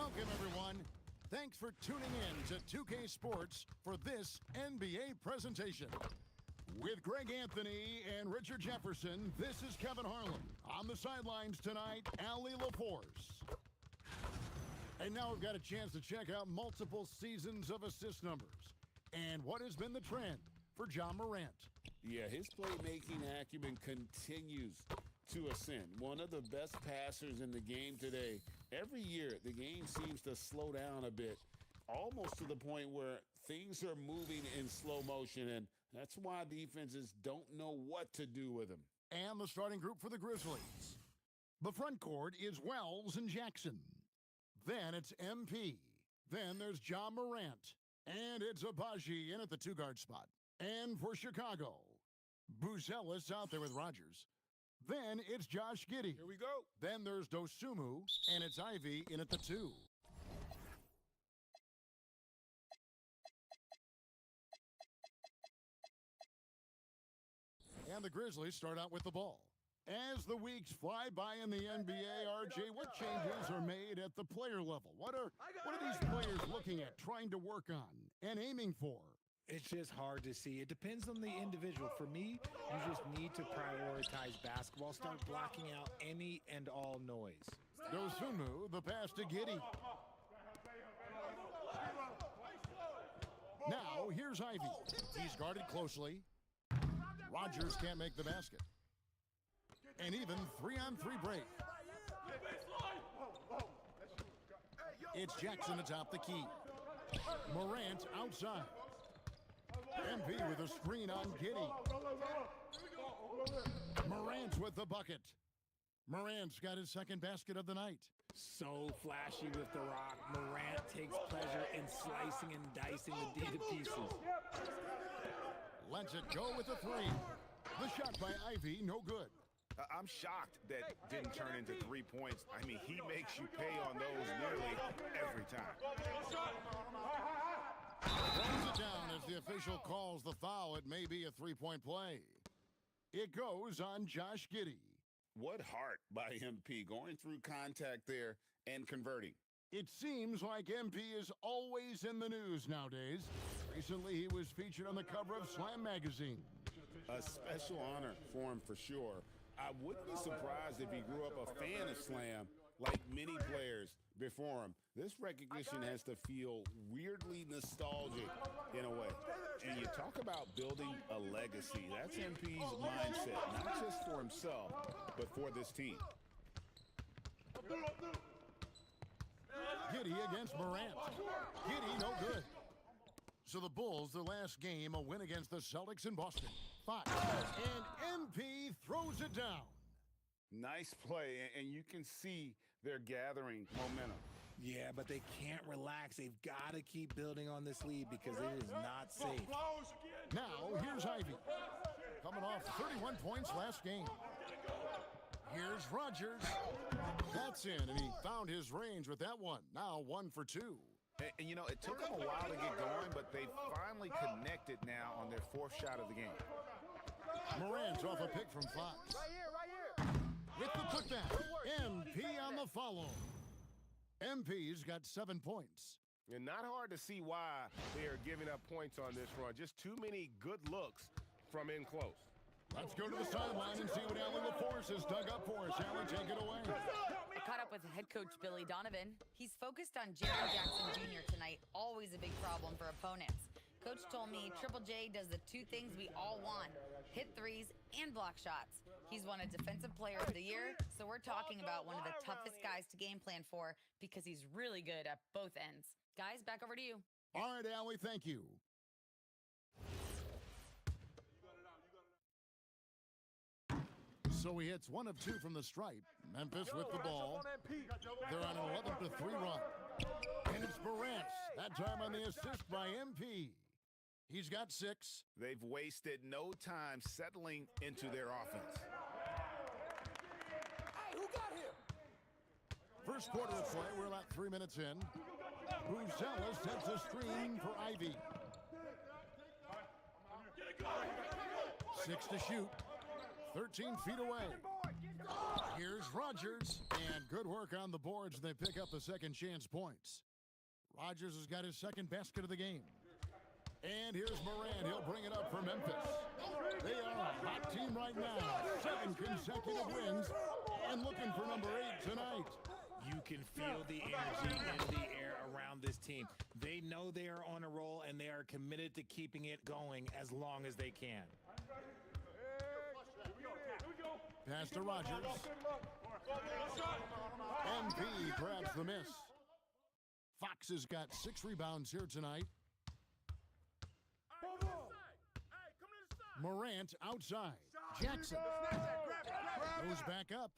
Welcome, everyone. Thanks for tuning in to 2K Sports for this NBA presentation. With Greg Anthony and Richard Jefferson, this is Kevin Harlan. On the sidelines tonight, Allie LaForce. And now we've got a chance to check out multiple seasons of assist numbers. And what has been the trend for John Morant? Yeah, his playmaking acumen continues to ascend. One of the best passers in the game today. Every year, the game seems to slow down a bit, almost to the point where things are moving in slow motion, and that's why defenses don't know what to do with him. And the starting group for the Grizzlies. The front court is Wells and Jackson. Then it's MP. Then there's John Morant. And it's Abaji in at the two-guard spot. And for Chicago, Buzelis out there with Rogers. Then it's Josh Giddey. Here we go. Then there's Dosumu, and it's Ivy in at the 2. And the Grizzlies start out with the ball. As the weeks fly by in the NBA, RJ, what changes are made at the player level? What are these players looking at, trying to work on, and aiming for? It's just hard to see. It depends on the individual. For me, you just need to prioritize basketball. Start blocking out any and all noise. Dosumu, the pass to Giddey. Now, here's Ivy. He's guarded closely. Rogers can't make the basket. And even 3-on-3 break. It's Jackson atop the key. Morant outside. MP with a screen on Giddey. Morant with the bucket. Morant's got his second basket of the night. So flashy with the rock. Morant takes pleasure in slicing and dicing the D to pieces. Lets it go with the 3. The shot by Ivy, no good. I'm shocked that didn't turn into 3 points. I mean, he makes you pay on those nearly every time. Runs it down as the official calls the foul. It may be a three-point play. It goes on Josh Giddey. What heart by MP, going through contact there and converting. It seems like MP is always in the news nowadays. Recently, he was featured on the cover of Slam magazine. A special honor for him for sure. I wouldn't be surprised if he grew up a fan of Slam, like many players before him. This recognition has to feel weirdly nostalgic in a way. And you talk about building a legacy. That's MP's mindset, not just for himself, but for this team. Giddey against Morant. Giddey, no good. So the Bulls, their last game, a win against the Celtics in Boston. 5. And MP throws it down. Nice play, and you can see they're gathering momentum. Yeah, but they can't relax. They've got to keep building on this lead because it is not safe. Now, here's Ivy. Coming off 31 points last game. Here's Rogers. That's in, and he found his range with that one. Now 1 for 2. And you know, it took them a while to get going, but they finally connected now on their 4th shot of the game. Morant's off a pick from Fox. Right here. With the putback, MP on the follow. MP's got 7 points. And not hard to see why they are giving up points on this run. Just too many good looks from in close. Let's go to the sideline and see what Allie LaForce has dug up for us. Allie, take it away. I caught up with head coach Billy Donovan. He's focused on Jaren Jackson Jr. tonight, always a big problem for opponents. Coach told me Triple J does the 2 things we all want, hit threes and block shots. He's won a Defensive Player of the Year, so we're talking about one of the toughest guys to game plan for because he's really good at both ends. Guys, back over to you. All right, Allie, thank you. So he hits 1 of 2 from the stripe. Memphis with the ball. They're on an 11-3 run. And it's Morant, that time on the assist by MP. He's got 6. They've wasted no time settling into their offense. Hey, who got him? First quarter of play, we're about 3 minutes in. Buzelis sets a screen for Ivy. 6 to shoot. 13 feet away. Here's Rogers, and good work on the boards. They pick up the second chance points. Rogers has got his second basket of the game. And here's Morant. He'll bring it up for Memphis. They are a hot team right now. 7 consecutive wins and looking for number 8 tonight. You can feel the energy in the air around this team. They know they are on a roll, and they are committed to keeping it going as long as they can. Pass to Rogers. MP grabs the miss. Fox has got 6 rebounds here tonight. Morant outside. Jackson goes back up.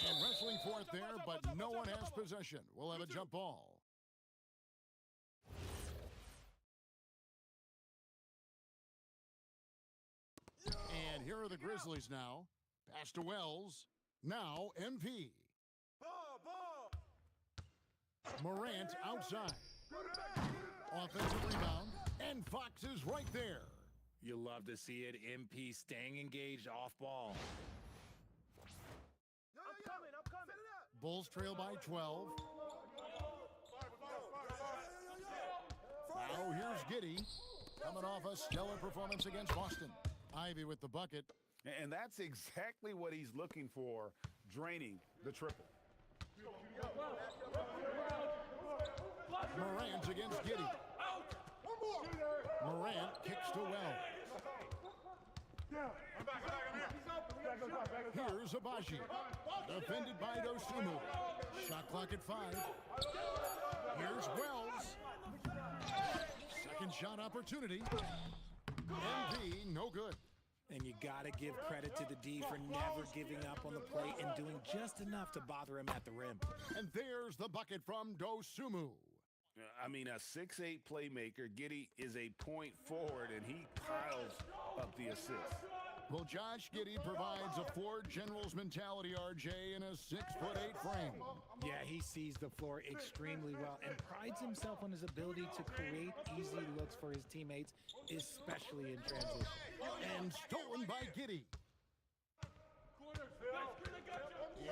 And wrestling for it there, but no one has possession. We'll have a jump ball. And here are the Grizzlies now. Pass to Wells. Now MP. Morant outside. Offensive rebound. And Fox is right there. You love to see it. MP staying engaged off ball. Bulls trail by 12. Now here's Giddey. Coming off a stellar performance against Boston. Ivy with the bucket. And that's exactly what he's looking for, draining the triple. Morant against Giddey. Morant kicks to Wells. Here's Abaji. Defended by Dosunmu. Shot clock at 5. Here's Wells. Second shot opportunity. MP, no good. And you got to give credit to the D for never giving up on the plate and doing just enough to bother him at the rim. And there's the bucket from Dosunmu. I mean, a 6'8 playmaker. Giddey is a point forward, and he piles up the assist. Well, Josh Giddey provides a Ford General's mentality, RJ, in a 6'8" frame. Yeah, he sees the floor extremely well and prides himself on his ability to create easy looks for his teammates, especially in transition. And stolen by Giddey.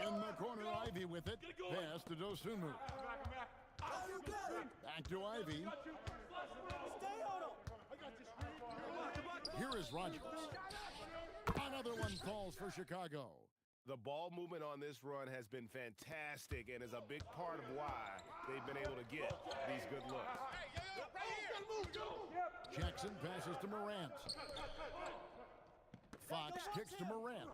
In the corner, Ivy with it. Pass to Dosunmu. Back to Ivy. Here is Rogers. Another one falls for Chicago. The ball movement on this run has been fantastic and is a big part of why they've been able to get these good looks. Jackson passes to Morant. Fox kicks to Morant.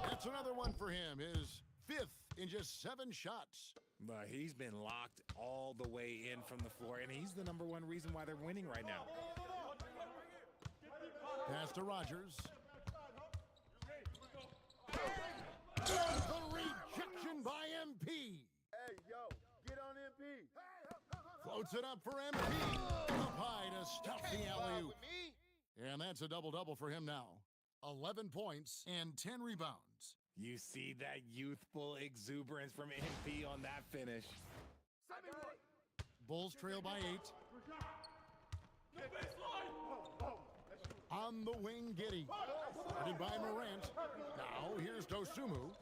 That's another one for him. His 5th in just 7 shots. But he's been locked all the way in from the floor, and he's the #1 reason why they're winning right now. Pass to Rogers. The rejection by MP. Hey, yo, get on MP. Floats it up for MP. Up high to stop the alley-oop. And that's a double-double for him now. 11 points and 10 rebounds. You see that youthful exuberance from MP on that finish. Bulls trail by 8. On the wing, Giddey. Headed by Morant. Now here's Dosunmu.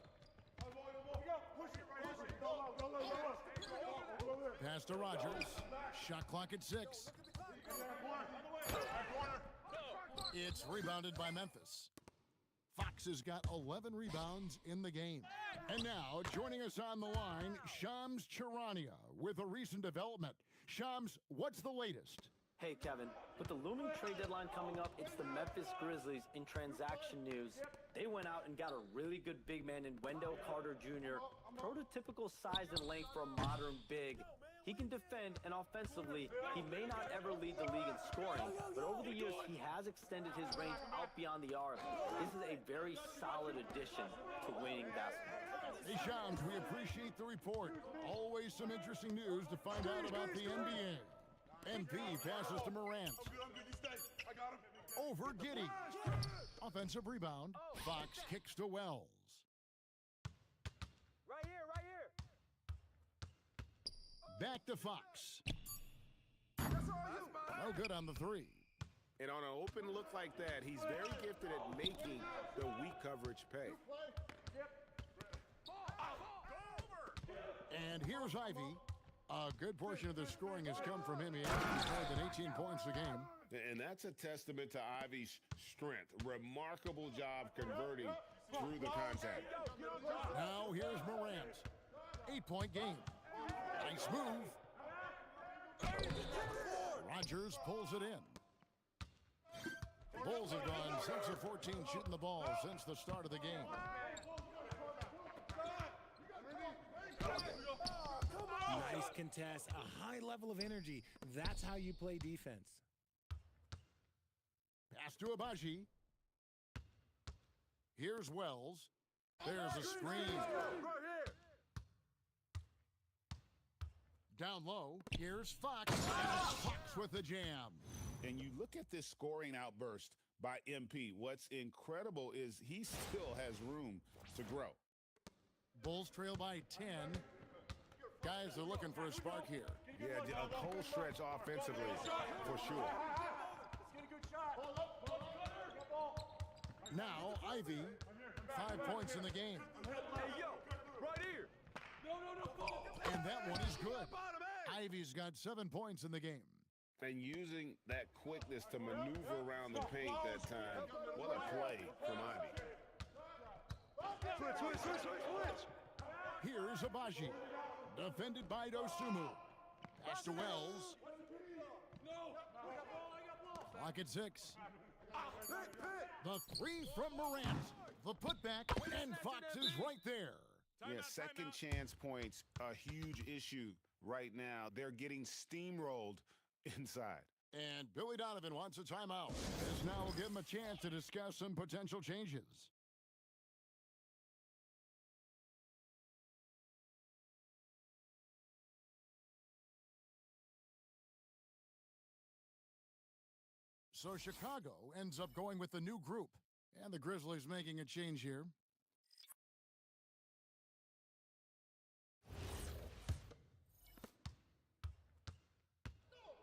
Pass to Rogers. Shot clock at 6. It's rebounded by Memphis. Fox has got 11 rebounds in the game. And now, joining us on the line, Shams Charania with a recent development. Shams, what's the latest? Hey, Kevin. With the looming trade deadline coming up, it's the Memphis Grizzlies in transaction news. They went out and got a really good big man in Wendell Carter Jr., prototypical size and length for a modern big. He can defend, and offensively, he may not ever lead the league in scoring, but over the years, he has extended his range out beyond the arc. This is a very solid addition to winning basketball. Hey, Shams, we appreciate the report. Always some interesting news to find out about the NBA. MP passes to Morant. Over Giddey. Offensive rebound. Fox kicks to Wells. Right here, right here. Back to Fox. No good on the 3. And on an open look like that, he's very gifted at making the weak coverage pay. And here's Ivy. A good portion of the scoring has come from him. He averages more than 18 points a game. And that's a testament to Ivy's strength. Remarkable job converting through the contact. Now here's Morant. 8-point game. Nice move. Rogers pulls it in. Bulls have gone 6 of 14 shooting the ball since the start of the game. Nice contest, a high level of energy. That's how you play defense. Pass to Abaji. Here's Wells. There's a screen. Down low, here's Fox. Fox with the jam. And you look at this scoring outburst by MP. What's incredible is he still has room to grow. Bulls trail by 10. Guys are looking for a spark here. Yeah, a cold stretch offensively, for sure. Now, Ivy, 5 points in the game. And that one is good. Ivy's got 7 points in the game. And using that quickness to maneuver around the paint that time. What a play from Ivy. Switch. Here's Abaji. Defended by Dosumu. Pass to Wells. Clock at 6. The three from Morant. The putback, and Fox is right there. Yeah, second chance points, a huge issue right now. They're getting steamrolled inside. And Billy Donovan wants a timeout. This now will give him a chance to discuss some potential changes. So Chicago ends up going with the new group. And the Grizzlies making a change here.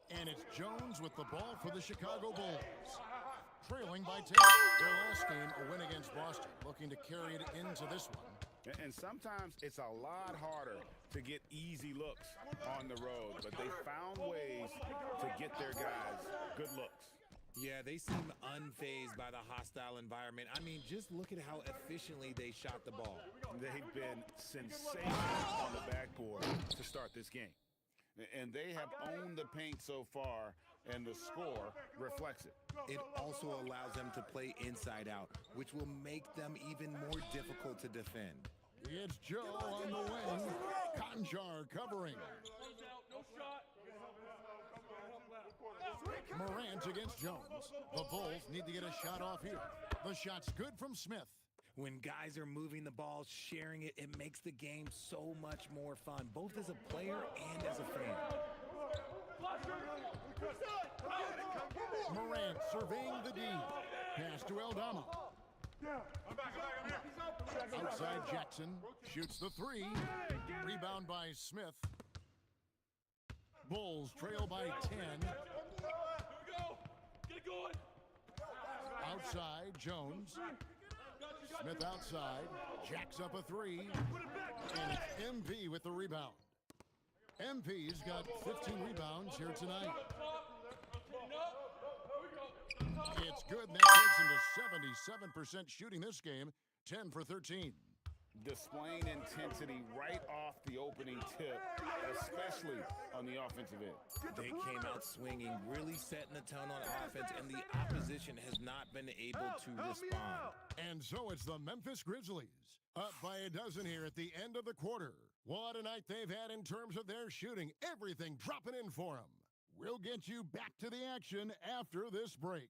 And it's Jones with the ball for the Chicago Bulls. Trailing by 10. Their last game, a win against Boston. Looking to carry it into this one. And sometimes it's a lot harder to get easy looks on the road. But they found ways to get their guys good looks. Yeah, they seem unfazed by the hostile environment. I mean, just look at how efficiently they shot the ball. They've been sensational on the backboard to start this game. And they have owned the paint so far, and the score reflects it. It also allows them to play inside out, which will make them even more difficult to defend. It's Joe on the wing. Conjar covering. Morant against Jones. The Bulls need to get a shot off here. The shot's good from Smith. When guys are moving the ball, sharing it, it makes the game so much more fun, both as a player and as a fan. Morant surveying the D. Pass to Aldama. Outside Jackson. Shoots the three. Rebound by Smith. Bulls trail by 10. Outside, Jones. Smith outside. Jacks up a three. And it's MP with the rebound. MP's got 15 rebounds here tonight. It's good, and that takes him to 77% shooting this game. 10 for 13. Displaying intensity right off the opening tip, especially on the offensive end. They came out swinging, really setting the tone on offense, and the opposition has not been able to respond. And so it's the Memphis Grizzlies, up by a dozen here at the end of the quarter. What a night they've had in terms of their shooting. Everything dropping in for them. We'll get you back to the action after this break.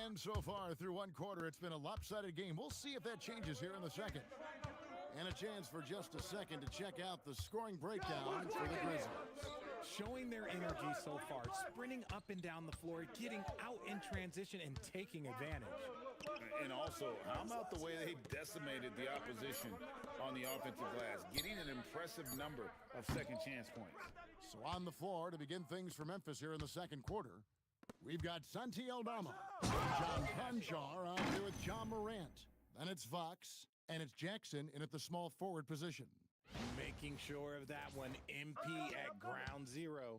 And so far through one quarter, it's been a lopsided game. We'll see if that changes here in the second. And a chance for just a second to check out the scoring breakdown for the Grizzlies. showing their energy so far, sprinting up and down the floor, getting out in transition, and taking advantage. And also, how about the way they decimated the opposition on the offensive glass, getting an impressive number of second chance points. So on the floor to begin things for Memphis here in the second quarter, we've got Santi Aldama, John Conchar on here with John Morant. Then it's Fox, and it's Jackson in at the small forward position. Making sure of that one, MP at ground zero.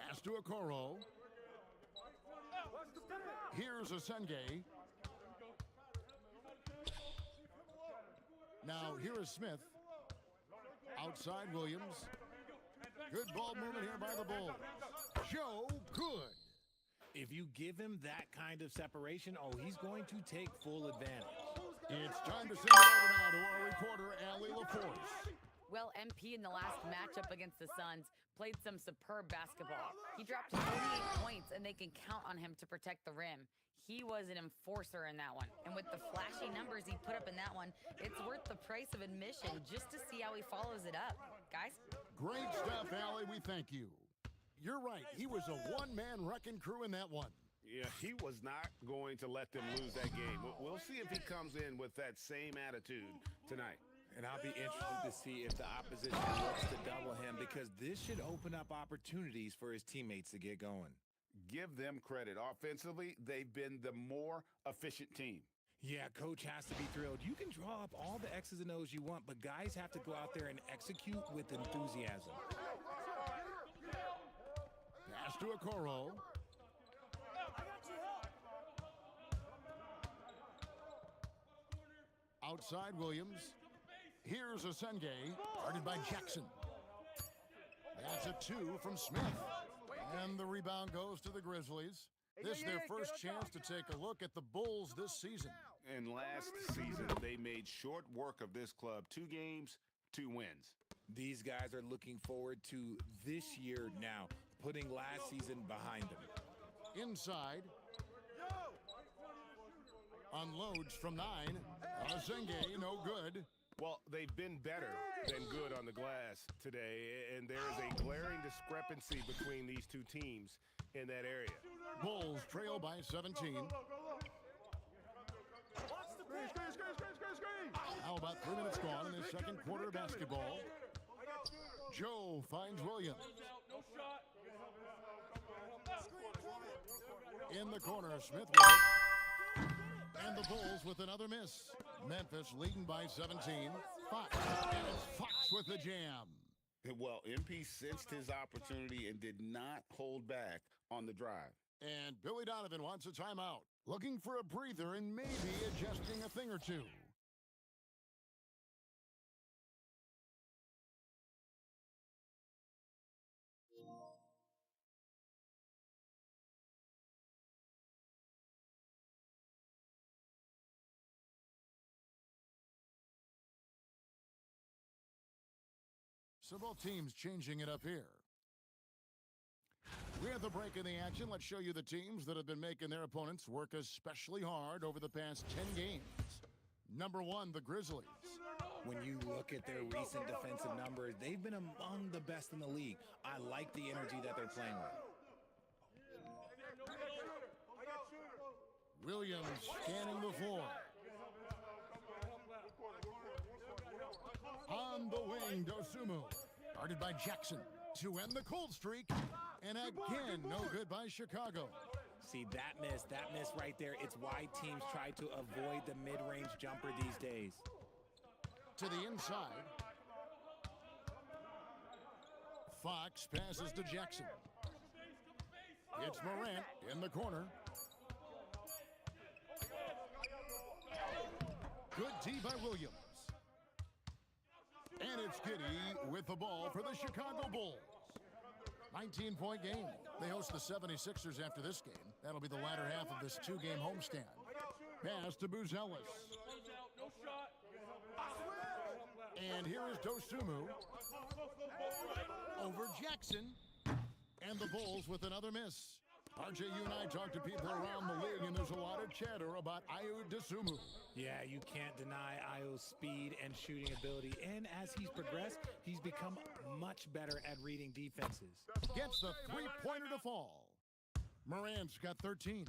Pass to Okoro. Here's Asenge. Now here is Smith. Outside Williams. Good ball movement here by the Bulls. Joe Good. If you give him that kind of separation, he's going to take full advantage. It's time to send it over now to our reporter, Allie LaForce. Well, MP in the last matchup against the Suns played some superb basketball. He dropped 48 points, and they can count on him to protect the rim. He was an enforcer in that one. And with the flashy numbers he put up in that one, it's worth the price of admission just to see how he follows it up. Guys? Great stuff, Allie. We thank you. You're right. He was a one-man wrecking crew in that one. Yeah, he was not going to let them lose that game. We'll see if he comes in with that same attitude tonight. And I'll be interested to see if the opposition looks to double him, because this should open up opportunities for his teammates to get going. Give them credit. Offensively, they've been the more efficient team. Yeah, coach has to be thrilled. You can draw up all the X's and O's you want, but guys have to go out there and execute with enthusiasm. Pass to Okoro. Outside Williams. Here's Asenge, guarded by Jackson. That's a two from Smith. And the rebound goes to the Grizzlies. This is their first chance to take a look at the Bulls this season. And last season, they made short work of this club. 2 games, 2 wins. These guys are looking forward to this year now, putting last season behind them. Inside. Unloads from 9. Asenge, no good. Well, they've been better than good on the glass today, and there's a glaring discrepancy between these two teams in that area. Bulls trail by 17. How about 3 minutes gone in this second quarter of basketball? Joe finds Williams. In the corner, Smith with it. And the Bulls with another miss. Memphis leading by 17. Fox. And it's Fox with the jam. Well, MP sensed his opportunity and did not hold back on the drive. And Billy Donovan wants a timeout. Looking for a breather and maybe adjusting a thing or two. So both teams changing it up here. We have the break in the action. Let's show you the teams that have been making their opponents work especially hard over the past 10 games. Number 1, the Grizzlies. When you look at their recent defensive numbers, they've been among the best in the league. I like the energy that they're playing with. Williams scanning the floor. On the wing, Dosumu. Guarded by Jackson to end the cold streak. And again, no good by Chicago. See, that miss right there. It's why teams try to avoid the mid-range jumper these days. To the inside. Fox passes to Jackson. It's Morant in the corner. Good D by Williams. And it's Giddey with the ball for the Chicago Bulls. 19-point game. They host the 76ers after this game. That'll be the latter half of this 2-game homestand. Pass to Buzelis. And here is Dosumu. Over Jackson. And the Bulls with another miss. RJ, you and I talk to people around the league, and there's a lot of chatter about Ayo Dosunmu. Yeah, you can't deny Ayo's speed and shooting ability. And as he's progressed, he's become much better at reading defenses. Gets the three-pointer to fall. Morant's got 13.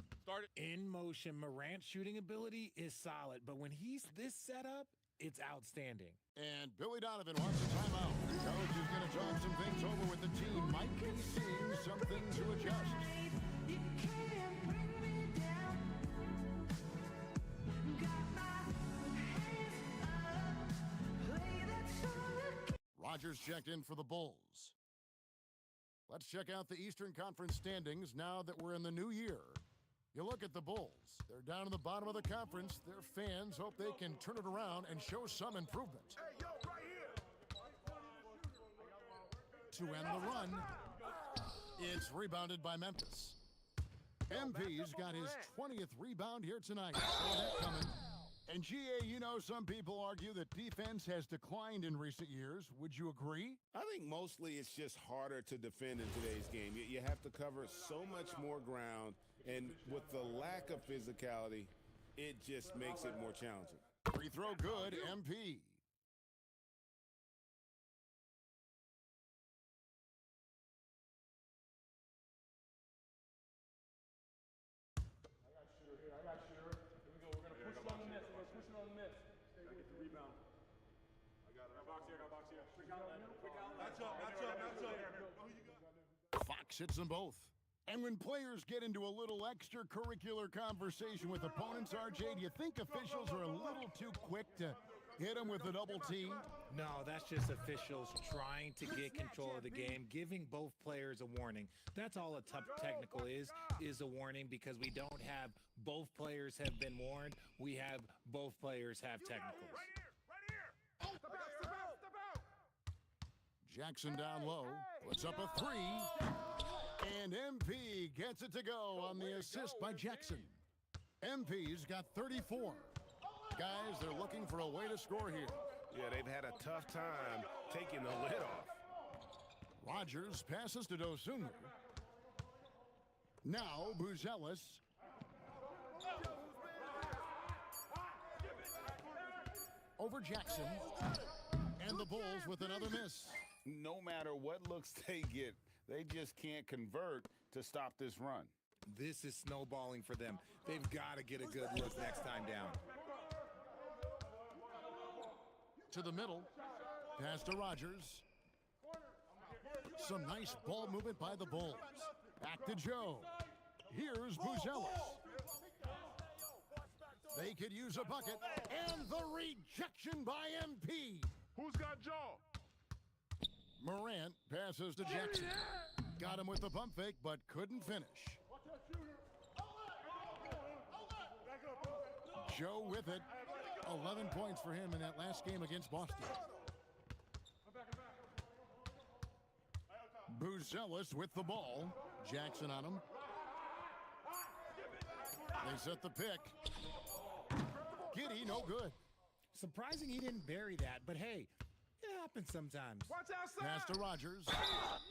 In motion, Morant's shooting ability is solid, but when he's this set up, it's outstanding. And Billy Donovan wants a timeout. Coach is going to talk some things over with the team. Might be seeing something to adjust. Rodgers checked in for the Bulls. Let's check out the Eastern Conference standings now that we're in the new year. You look at the Bulls. They're down in the bottom of the conference. Their fans hope they can turn it around and show some improvement. To end the run, it's rebounded by Memphis. MP's got his 20th rebound here tonight. Saw that coming. And GA, you know, some people argue that defense has declined in recent years. Would you agree? I think mostly it's just harder to defend in today's game. You have to cover so much more ground, and with the lack of physicality, it just makes it more challenging. Free throw good, MP. Fox hits them both. And when players get into a little extracurricular conversation with opponents, RJ, do you think officials are a little too quick to hit them with a double team? No, that's just officials trying to get control of the game, giving both players a warning. That's all a tough technical is a warning, because we don't have both players have been warned. We have both players have technicals. Jackson down low, puts up a three, and MP gets it to go on the assist by Jackson. MP's got 34. Guys, they're looking for a way to score here. Yeah, they've had a tough time taking the lid off. Rodgers passes to Dosunmu. Now Buzelis. Over Jackson. And the Bulls with another miss. No matter what looks they get, they just can't convert to stop this run. This is snowballing for them. They've got to get a good look next time down. To the middle. Pass to Rodgers. Some nice ball movement by the Bulls. Back to Joe. Here's Buzelis. They could use a bucket. And the rejection by MP. Who's got Joe? Morant passes to Jackson. Got him with the pump fake, but couldn't finish. Joe with it. 11 points for him in that last game against Boston. Buzelis with the ball. Jackson on him. They set the pick. Giddey, no good. Surprising he didn't bury that, but hey, it happens sometimes. Watch outside. Pass to Rodgers.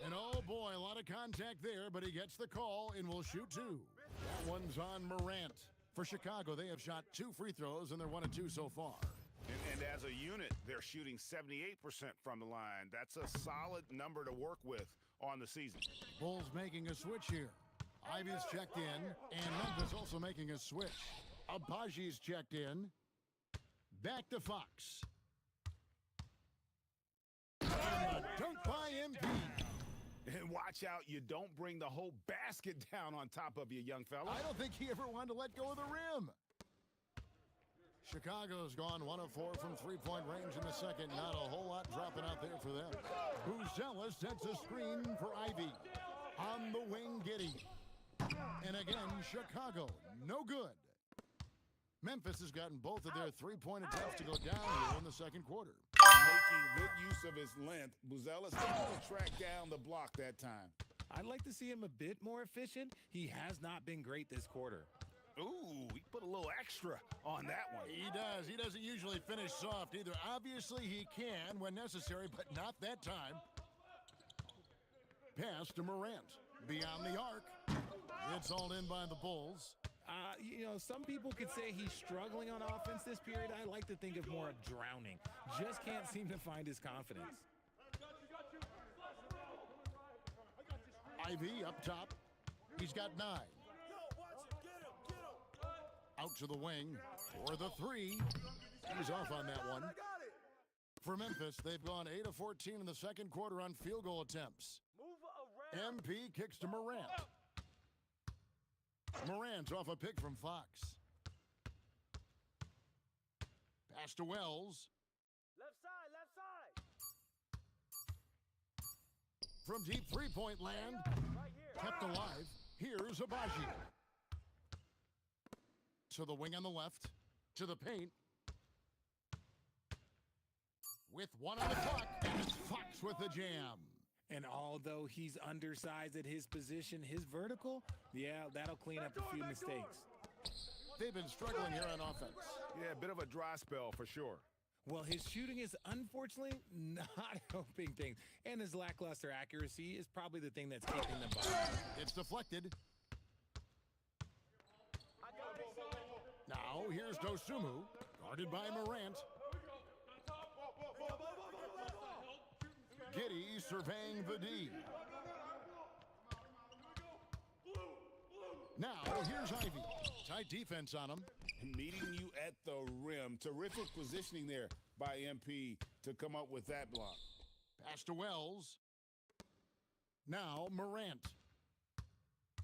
And oh boy, a lot of contact there, but he gets the call and will shoot two. That one's on Morant. For Chicago, they have shot 2 free throws, and they're 1 of 2 so far. And as a unit, they're shooting 78% from the line. That's a solid number to work with on the season. Bulls making a switch here. Ivy's checked in, and Memphis also making a switch. Abaji's checked in. Back to Fox. And a dunk by MP. And watch out, you don't bring the whole basket down on top of you, young fella. I don't think he ever wanted to let go of the rim. Chicago's gone 1 of 4 from three-point range in the second. Not a whole lot dropping out there for them. Buzelis sets a screen for Ivy. On the wing, Giddey. And again, Chicago, no good. Memphis has gotten both of their three-point attempts to go down here in the second quarter. Making good use of his length. Buzelis able to track down the block that time. I'd like to see him a bit more efficient. He has not been great this quarter. Ooh, he put a little extra on that one. He does. He doesn't usually finish soft either. Obviously, he can when necessary, but not that time. Pass to Morant. Beyond the arc. It's all in by the Bulls. Some people could say he's struggling on offense this period. I like to think of more of drowning. Just can't seem to find his confidence. Ivy up top. He's got 9. Out to the wing for the 3. He's off on that one. For Memphis, they've gone 8 of 14 in the second quarter on field goal attempts. MP kicks to Morant. Morant's off a pick from Fox. Pass to Wells. Left side. From deep three-point land. Right here. Kept alive. Here's Abaji. To the wing on the left. To the paint. With 1 on the clock. And it's Fox with the jam. And although he's undersized at his position, his vertical, that'll clean up a few mistakes. They've been struggling here on offense. Yeah, a bit of a dry spell for sure. Well, his shooting is unfortunately not helping things. And his lackluster accuracy is probably the thing that's keeping them behind. It's deflected. Now here's Dosumu, guarded by Morant. Giddey surveying the D. Now here's Ivy. Tight defense on him. Meeting you at the rim. Terrific positioning there by MP to come up with that block. Pass to Wells. Now Morant.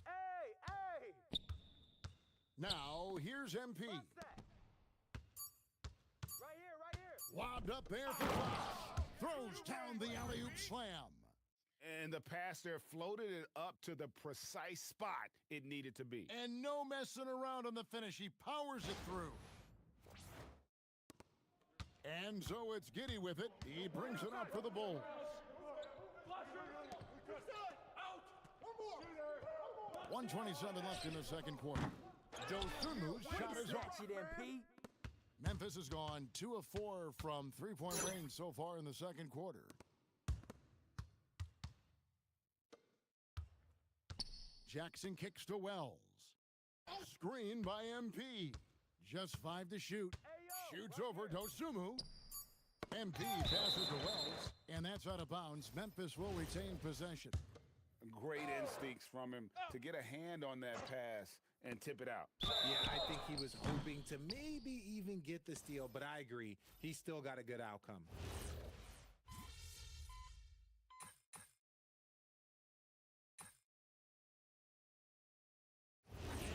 Hey! Now here's MP. What's that? Right here. Lobbed up there for Fox. Throws down the alley-oop slam. And the pass there floated it up to the precise spot it needed to be. And no messing around on the finish. He powers it through. And so it's Giddey with it. He brings it up for the Bulls. 1:27 left in the second quarter. Dosumu's shot is off. Memphis has gone 2 of 4 from three-point range so far in the second quarter. Jackson kicks to Wells. Screen by MP. Just 5 to shoot. Shoots over Dosumu. MP passes to Wells, and that's out of bounds. Memphis will retain possession. Great instincts from him to get a hand on that pass and tip it out. Yeah, I think he was hoping to maybe even get the steal, but I agree. He still got a good outcome.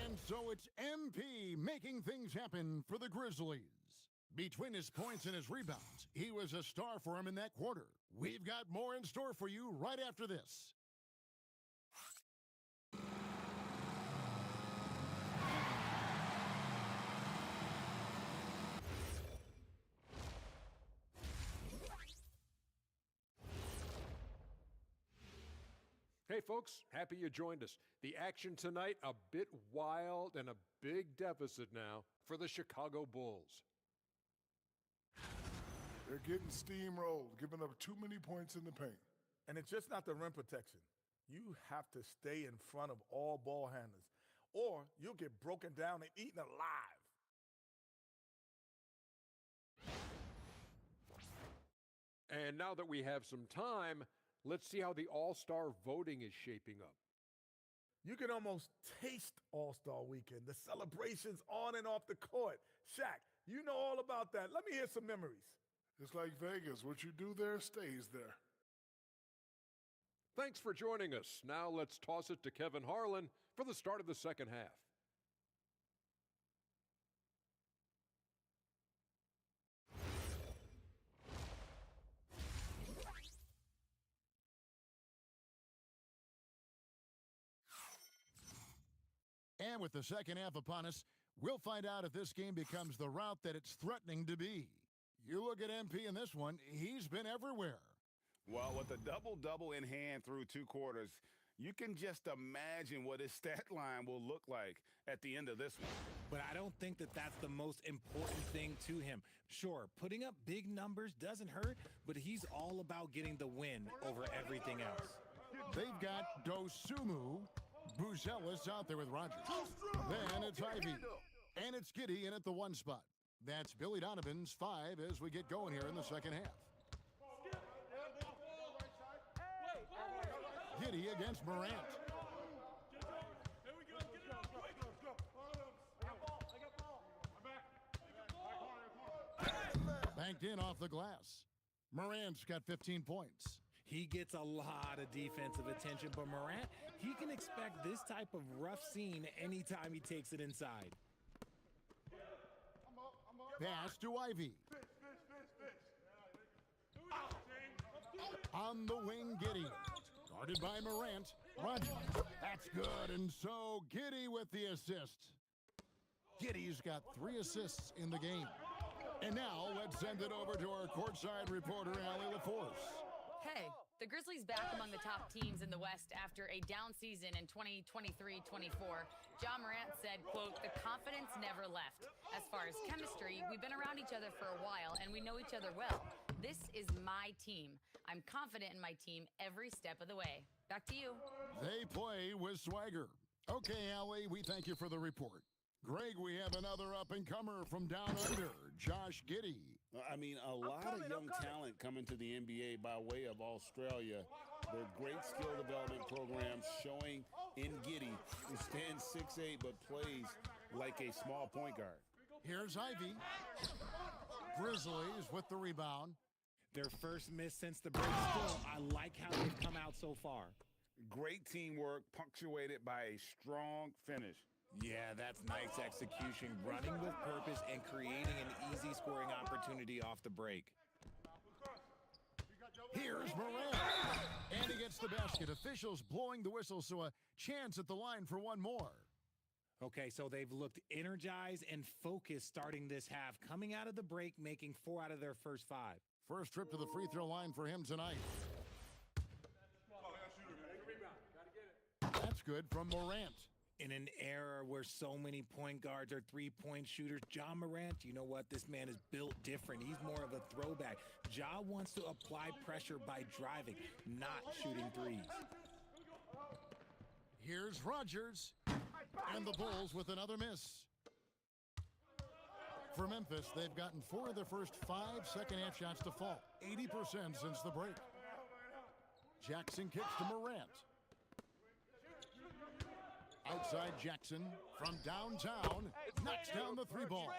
And so it's MP making things happen for the Grizzlies. Between his points and his rebounds, he was a star for him in that quarter. We've got more in store for you right after this. Hey folks, happy you joined us. The action tonight, a bit wild and a big deficit now for the Chicago Bulls. They're getting steamrolled, giving up too many points in the paint. And it's just not the rim protection. You have to stay in front of all ball handlers, or you'll get broken down and eaten alive. And now that we have some time, let's see how the All-Star voting is shaping up. You can almost taste All-Star Weekend, the celebrations on and off the court. Shaq, you know all about that. Let me hear some memories. It's like Vegas. What you do there stays there. Thanks for joining us. Now let's toss it to Kevin Harlan for the start of the second half. And with the second half upon us, we'll find out if this game becomes the route that it's threatening to be. You look at MP in this one, he's been everywhere. Well, with a double-double in hand through 2 quarters, you can just imagine what his stat line will look like at the end of this one. But I don't think that that's the most important thing to him. Sure, putting up big numbers doesn't hurt, but he's all about getting the win over everything else. They've got Dosumu. Buzelis out there with Rogers. Then it's Ivy. And it's Giddy in at the 1 spot. That's Billy Donovan's 5 as we get going here in the second half. Giddy against Morant. Banked in off the glass. Morant's got 15 points. He gets a lot of defensive attention, but Morant, he can expect this type of rough scene anytime he takes it inside. Pass to Ivy. On the wing, Giddy. Guarded by Morant. Rogers. That's good, and so Giddy with the assist. Giddy's got 3 assists in the game. And now let's send it over to our courtside reporter, Allie LaForce. Hey, the Grizzlies back among the top teams in the West after a down season in 2023-24. Ja Morant said, quote, "The confidence never left. As far as chemistry, we've been around each other for a while and we know each other well. This is my team. I'm confident in my team every step of the way." Back to you. They play with swagger. Okay, Allie, we thank you for the report. Greg, we have another up-and-comer from down under, Josh Giddey. I mean, a lot of young talent coming to the NBA by way of Australia. Their great skill development programs showing in Giddey, who stands 6'8", but plays like a small point guard. Here's Ivy. Grizzlies with the rebound. Their first miss since the break. Still, I like how they've come out so far. Great teamwork punctuated by a strong finish. Yeah, that's nice execution, running with purpose and creating an easy scoring opportunity off the break. Here's Morant. And he gets the basket. Officials blowing the whistle, so a chance at the line for one more. Okay, so they've looked energized and focused starting this half, coming out of the break, making 4 out of their first 5. First trip to the free throw line for him tonight. That's good from Morant. In an era where so many point guards are three-point shooters, Ja Morant, you know what? This man is built different. He's more of a throwback. Ja wants to apply pressure by driving, not shooting threes. Here's Rogers. And the Bulls with another miss. For Memphis, they've gotten 4 of their first 5 second-half shots to fall. 80% since the break. Jackson kicks to Morant. Outside Jackson from downtown, knocks down the 3 ball.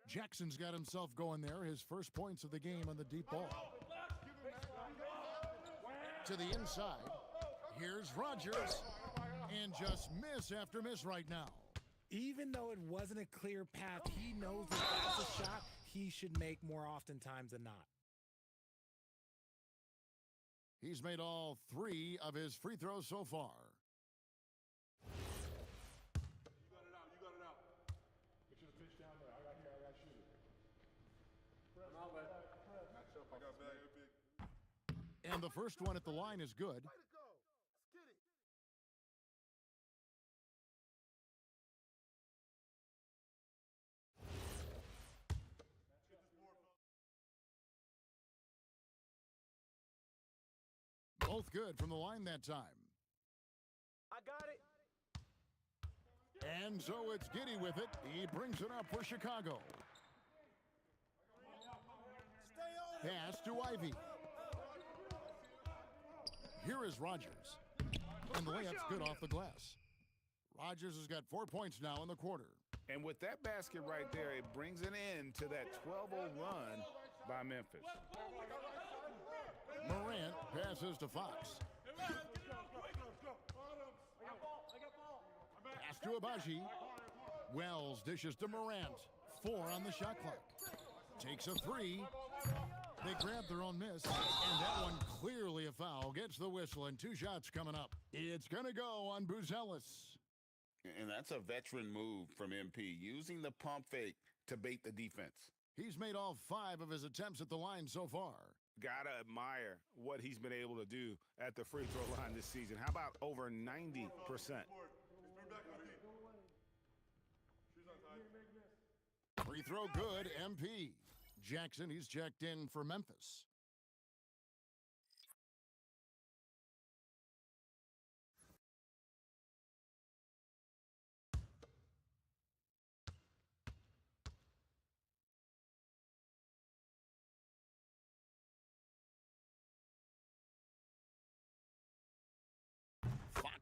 Jackson's got himself going there, his first points of the game on the deep ball. To the inside, here's Rogers, and just miss after miss right now. Even though it wasn't a clear path, he knows that that's a shot he should make more oftentimes than not. He's made all 3 of his free throws so far. And the first one at the line is good. Both good from the line that time. I got it. And so it's Giddey with it. He brings it up for Chicago. Pass to Ivy. Here is Rogers. And the layup's good off the glass. Rogers has got 4 points now in the quarter. And with that basket right there, it brings an end to that 12-0 run by Memphis. Morant passes to Fox. Pass to Abaji. Wells dishes to Morant. 4 on the shot clock. Takes a 3. They grab their own miss, and that one clearly a foul. Gets the whistle, and 2 shots coming up. It's going to go on Buzelis. And that's a veteran move from MP, using the pump fake to bait the defense. He's made all 5 of his attempts at the line so far. Gotta admire what he's been able to do at the free throw line this season. How about over 90%? Free throw good, MP. Jackson, he's checked in for Memphis.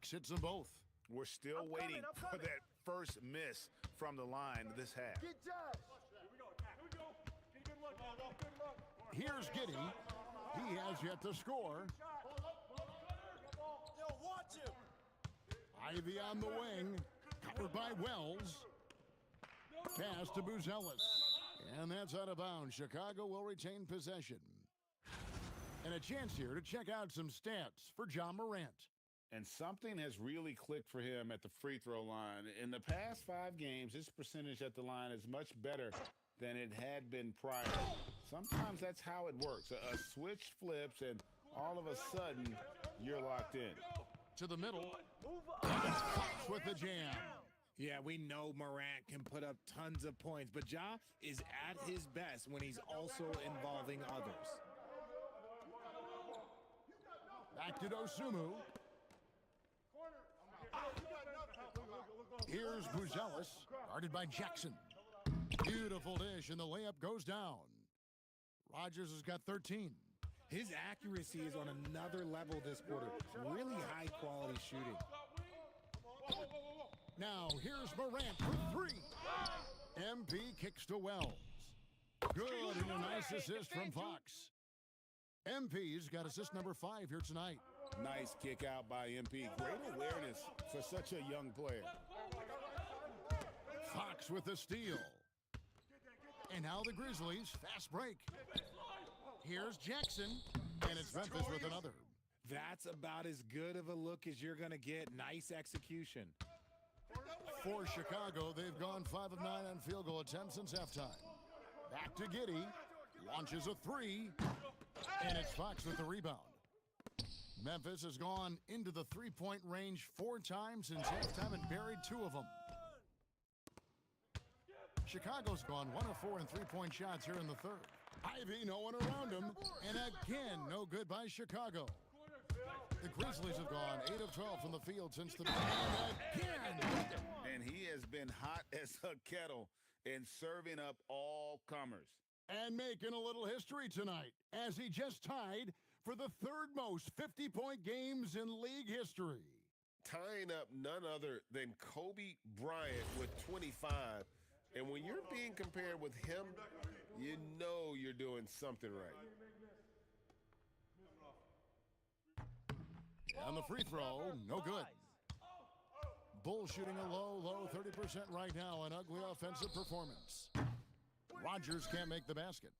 Fox hits them both. We're still waiting for that first miss from the line this half. Here's Giddey. He has yet to score. Ivy on the wing, covered by Wells. Pass to Buzelis. And that's out of bounds. Chicago will retain possession. And a chance here to check out some stats for John Morant. And something has really clicked for him at the free throw line. In the past 5 games, his percentage at the line is much better than it had been prior. Sometimes that's how it works. A switch flips, and all of a sudden, you're locked in. To the middle. Fox with the jam. Yeah, we know Morant can put up tons of points, but Ja is at his best when he's also involving others. Back to Dosunmu. Here's Buzelis, guarded by Jackson. Beautiful dish, and the layup goes down. Rogers has got 13. His accuracy is on another level this quarter. Really high-quality shooting. Now, here's Morant for 3. MP kicks to Wells. Good, and a nice assist from Fox. MP's got assist number 5 here tonight. Nice kick out by MP. Great awareness for such a young player. Fox with the steal. And now the Grizzlies, fast break. Here's Jackson, and it's Memphis with another. That's about as good of a look as you're going to get. Nice execution. For Chicago, they've gone 5 of 9 on field goal attempts since halftime. Back to Giddey. Launches a 3. And it's Fox with the rebound. Memphis has gone into the three-point range 4 times since halftime and buried 2 of them. Chicago's gone 1 of 4 in three-point shots here in the third. Ivy, no one around him. And again, no good by Chicago. The Grizzlies have gone 8 of 12 from the field since the beginning. Again! And he has been hot as a kettle in serving up all comers. And making a little history tonight, as he just tied for the 3rd most 50-point games in league history. Tying up none other than Kobe Bryant with 25. And when you're being compared with him, you know you're doing something right. On the free throw, no good. Bulls shooting a low 30% right now, an ugly offensive performance. Rogers can't make the basket.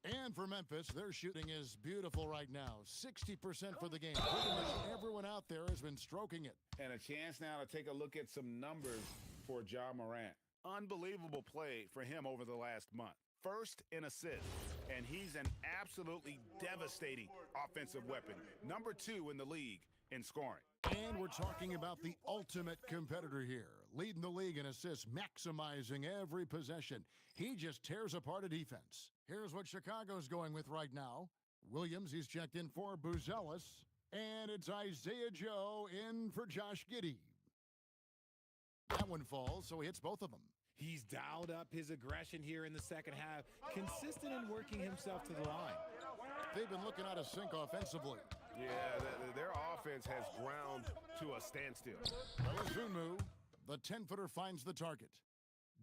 And for Memphis, their shooting is beautiful right now. 60% for the game. Pretty much everyone out there has been stroking it. And a chance now to take a look at some numbers for Ja Morant. Unbelievable play for him over the last month. First in assists, and he's an absolutely devastating offensive weapon. Number 2 in the league in scoring. And we're talking about the ultimate competitor here. Leading the league in assists, maximizing every possession. He just tears apart a defense. Here's what Chicago's going with right now. Williams, he's checked in for Buzelis. And it's Isaiah Joe in for Josh Giddey. That one falls, so he hits both of them. He's dialed up his aggression here in the second half, consistent in working himself to the line. They've been looking out of sync offensively. Yeah, their offense has ground to a standstill. Dosunmu, the 10-footer finds the target.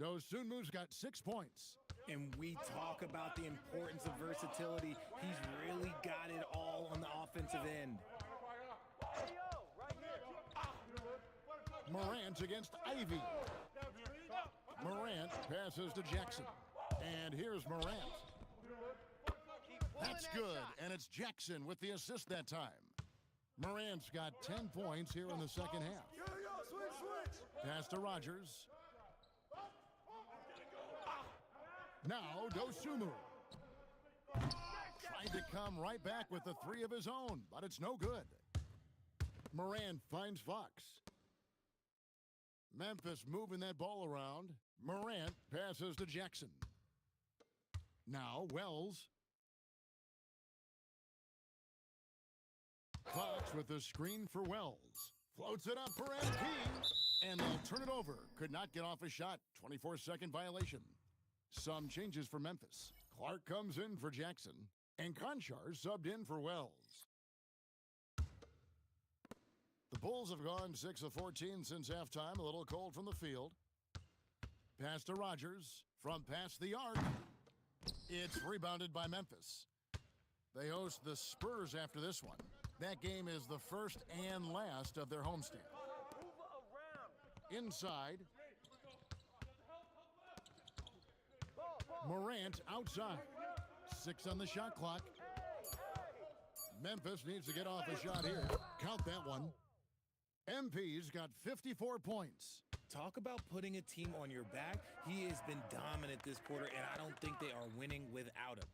Dosunmu's got 6 points. And we talk about the importance of versatility. He's really got it all on the offensive end. Morant against Ivy. Morant passes to Jackson. And here's Morant. That's good, and it's Jackson with the assist that time. Morant's got 10 points here in the second half. Pass to Rogers. Now Dosunmu. Trying to come right back with the 3 of his own, but it's no good. Morant finds Fox. Memphis moving that ball around. Morant passes to Jackson. Now Wells. Fox with the screen for Wells. Floats it up for MP. And they'll turn it over. Could not get off a shot. 24-second violation. Some changes for Memphis. Clark comes in for Jackson. And Conchar subbed in for Wells. The Bulls have gone 6 of 14 since halftime. A little cold from the field. Pass to Rogers. From past the arc. It's rebounded by Memphis. They host the Spurs after this one. That game is the first and last of their homestand. Inside. Morant outside. 6 on the shot clock. Memphis needs to get off a shot here. Count that one. MP's got 54 points. Talk about putting a team on your back. He has been dominant this quarter, and I don't think they are winning without him.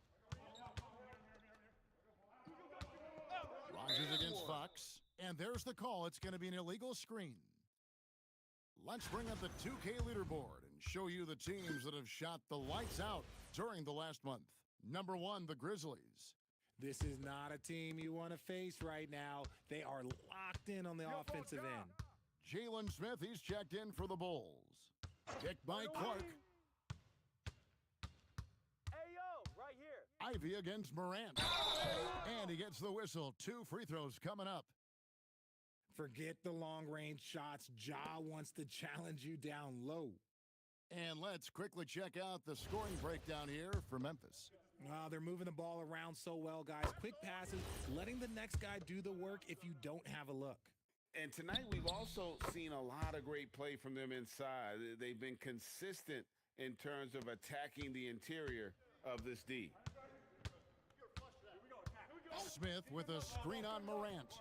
Rogers against Fox. And there's the call. It's going to be an illegal screen. Let's bring up the 2K leaderboard and show you the teams that have shot the lights out during the last month. Number 1, the Grizzlies. This is not a team you want to face right now. They are locked in on the offensive end. Jalen Smith, he's checked in for the Bulls. Kicked by Clark. Hey, yo, right here. Ivy against Morant. And he gets the whistle. 2 free throws coming up. Forget the long-range shots. Ja wants to challenge you down low. And let's quickly check out the scoring breakdown here for Memphis. They're moving the ball around so well, guys. Quick passes, letting the next guy do the work if you don't have a look. And tonight we've also seen a lot of great play from them inside. They've been consistent in terms of attacking the interior of this D. Smith with a screen on Morant.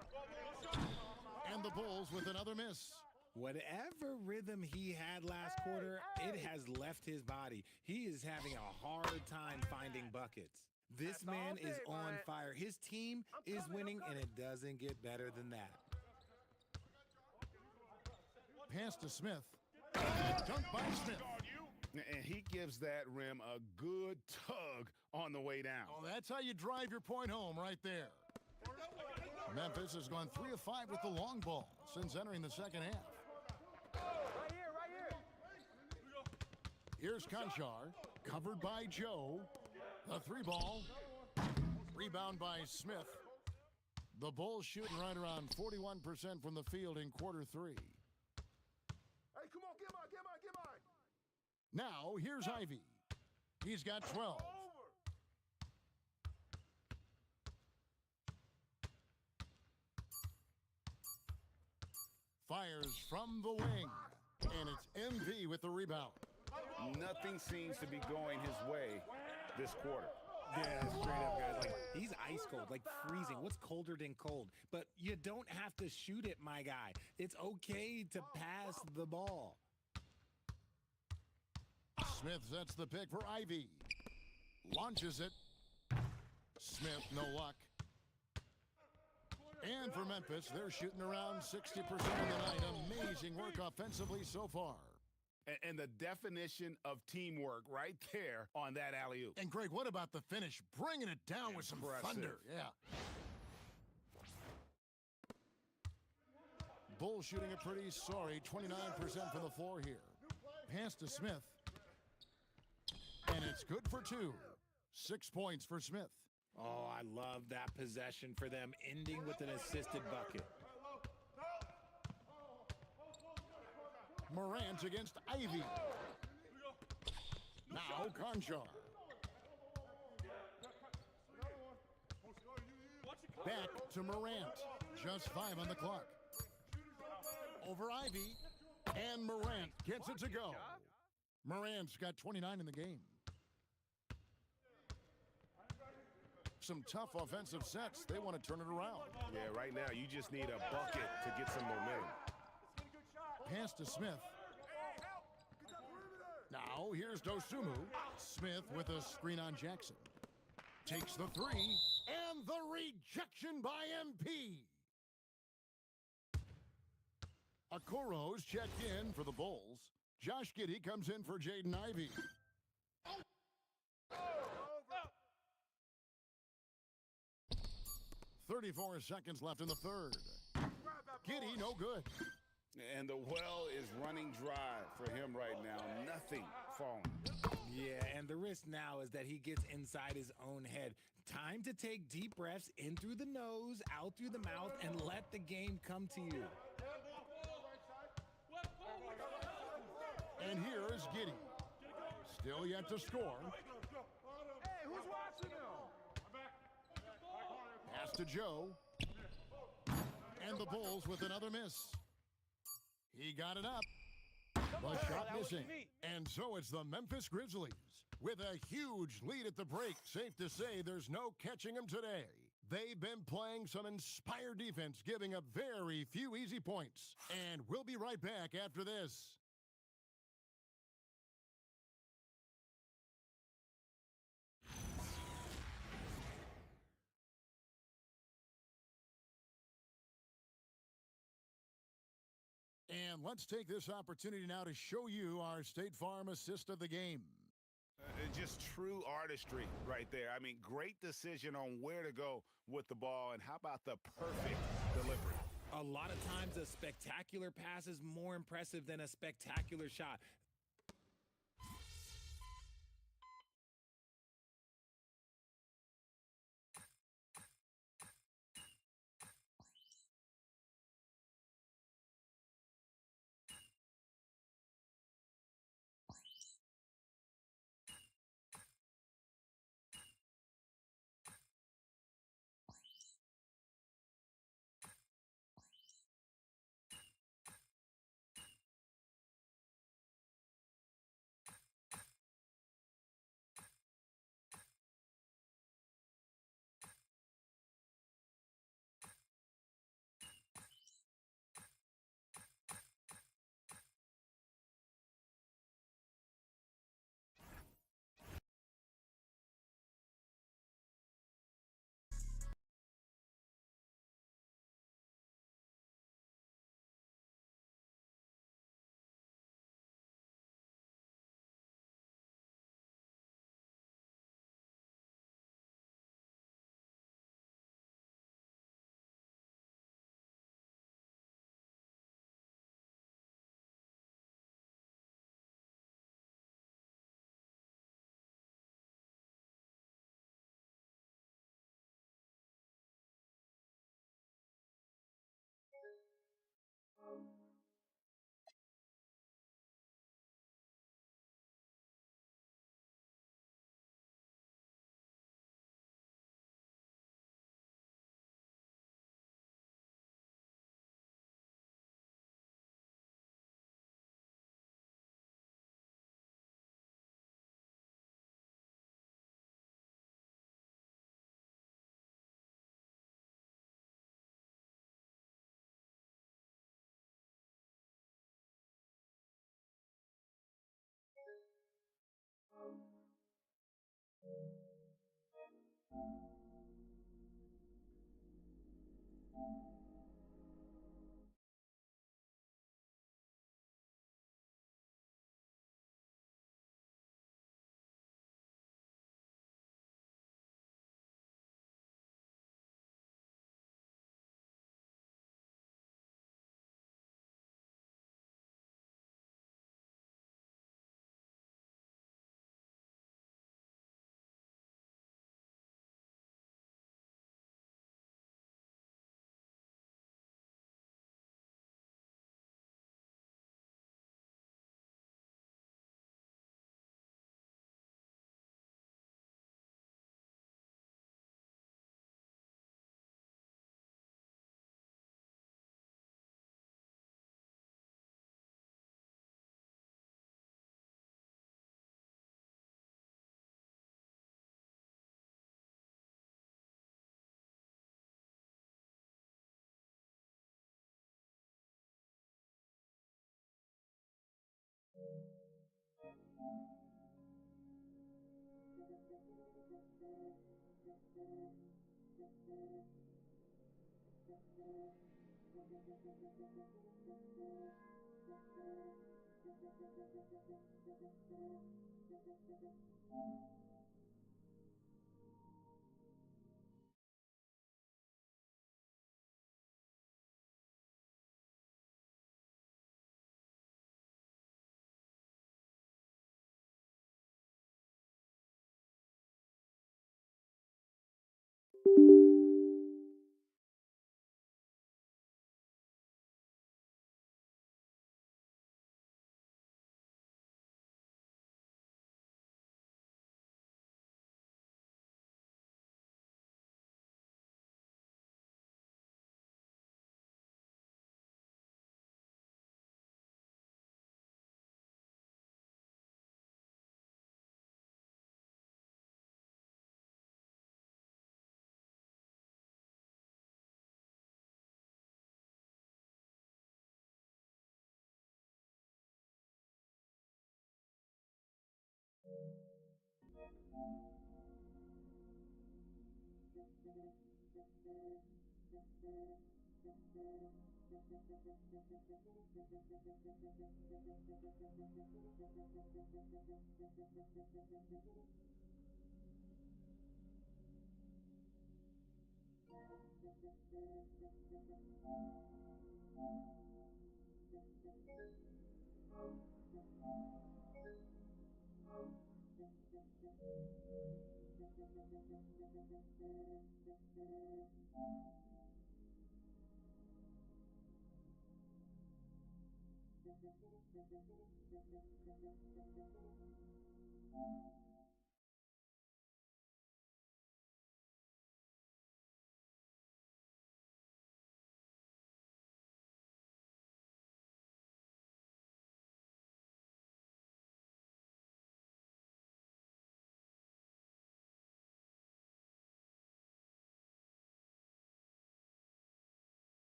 And the Bulls with another miss. Whatever rhythm he had last quarter, it has left his body. He is having a hard time finding buckets. This man is on fire. His team is winning, and it doesn't get better than that. Pass to Smith. Dunk by Smith. And he gives that rim a good tug on the way down. Oh, that's how you drive your point home right there. Memphis has gone 3 of 5 with the long ball since entering the second half. Right here. Here's Conchar, covered by Joe. The 3-ball. Rebound by Smith. The Bulls shooting right around 41% from the field in quarter 3. Hey, come on, get mine. Now, here's Ivy. He's got 12. Fires from the wing. And it's MV with the rebound. Nothing seems to be going his way this quarter. Yeah, straight up, guys. Like, he's ice cold, like freezing. What's colder than cold? But you don't have to shoot it, my guy. It's okay to pass the ball. Smith sets the pick for Ivy. Launches it. Smith, no luck. And for Memphis, they're shooting around 60% of the night. Amazing work offensively so far. And the definition of teamwork right there on that alley-oop. And Greg, what about the finish? Bringing it down with some thunder. Yeah. Bulls shooting a pretty sorry 29% from the floor here. Pass to Smith. And it's good for 2. 6 points for Smith. Oh, I love that possession for them, ending with an assisted bucket. Morant against Ivy. Now Conchar. Back to Morant. Just 5 on the clock. Over Ivy. And Morant gets it to go. Morant's got 29 in the game. Some tough offensive sets. They want to turn it around. Yeah, right now you just need a bucket to get some momentum. Pass to Smith. Now here's Dosumu. Smith with a screen on Jackson. Takes the 3. And the rejection by MP. Okoro's checked in for the Bulls. Josh Giddey comes in for Jaden Ivey. 34 seconds left in the third. Giddey, no good. And the well is running dry for him right now. Nothing falling. Yeah, and the risk now is that he gets inside his own head. Time to take deep breaths in through the nose, out through the mouth, and let the game come to you. is Giddey. Still yet to score. Hey, who's watching now? Pass to Joe. And the Bulls with another miss. He got it up. The shot missing. And so it's the Memphis Grizzlies with a huge lead at the break. Safe to say there's no catching them today. They've been playing some inspired defense, giving up very few easy points. And we'll be right back after this. And let's take this opportunity now to show you our State Farm assist of the game. Just true artistry right there. I mean, great decision on where to go with the ball, and how about the perfect delivery? A lot of times a spectacular pass is more impressive than a spectacular shot.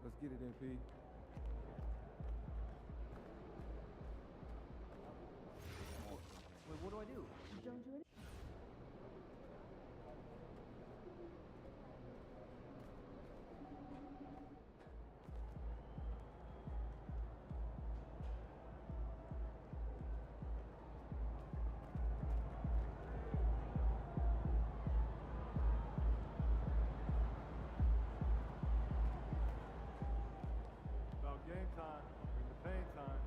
Let's get it, MP. Wait, what do I do? Don't do it. About game time. Bring the pain time.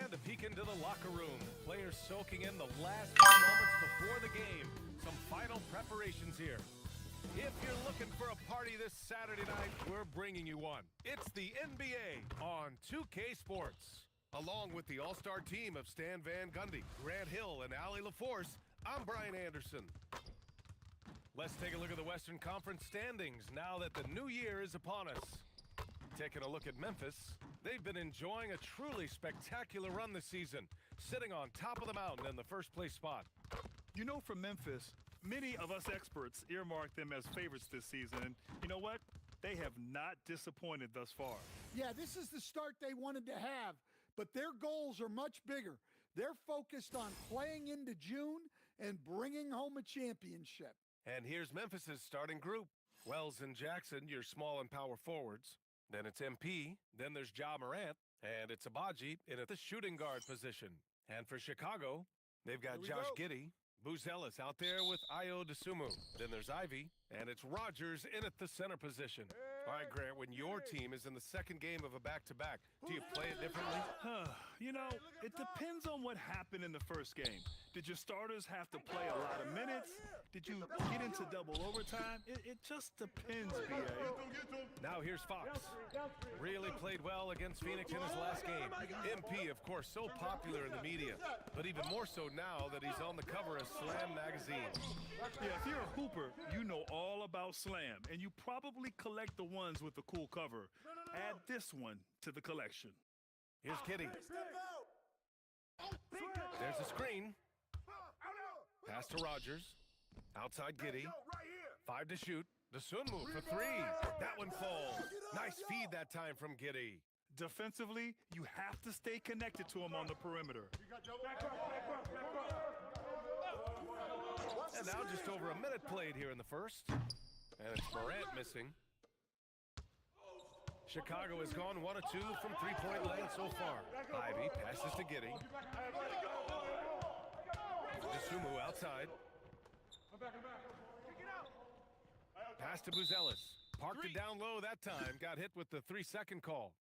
And a peek into the locker room. Players soaking in the last few moments before the game. Some final preparations here. If you're looking for a party this Saturday night, we're bringing you one. It's the NBA on 2K Sports. Along with the all-star team of Stan Van Gundy, Grant Hill, and Allie LaForce, I'm Brian Anderson. Let's take a look at the Western Conference standings now that the new year is upon us. Taking a look at Memphis, they've been enjoying a truly spectacular run this season, sitting on top of the mountain in the first place spot. You know, for Memphis, many of us experts earmarked them as favorites this season, and you know what? They have not disappointed thus far. Yeah, this is the start they wanted to have, but their goals are much bigger. They're focused on playing into June and bringing home a championship. And here's Memphis's starting group. Wells and Jackson, your small and power forwards. Then it's MP, then there's Ja Morant, and it's Abaji in at the shooting guard position. And for Chicago, they've got Josh Giddey, Booz Ellis out there with Ayo Dosunmu. Then there's Ivy, and it's Rogers in at the center position. All right, Grant, when your team is in the second game of a back-to-back, do you play it differently? You know, it depends on what happened in the first game. Did your starters have to play a lot of minutes? Did you get into double overtime? It just depends, B.A. Now here's Fox. Really played well against Phoenix in his last game. MP, of course, so popular in the media, but even more so now that he's on the cover of Slam magazine. Yeah, if you're a hooper, you know all about Slam, and you probably collect the ones with the cool cover. Add this one to the collection. Here's Giddey. There's a screen. Pass to Rogers. Outside Giddy. 5 to shoot. The Sunmu for 3. That one falls. Nice feed that time from Giddy. Defensively, you have to stay connected to him on the perimeter. And now just over a minute played here in the first. And it's Morant missing. Chicago has gone 1 of 2 from three-point land so far. Ivy passes to Giddy. Sumu outside. Pass to Buzelis. Parked it down low that time. Got hit with the 3-second call.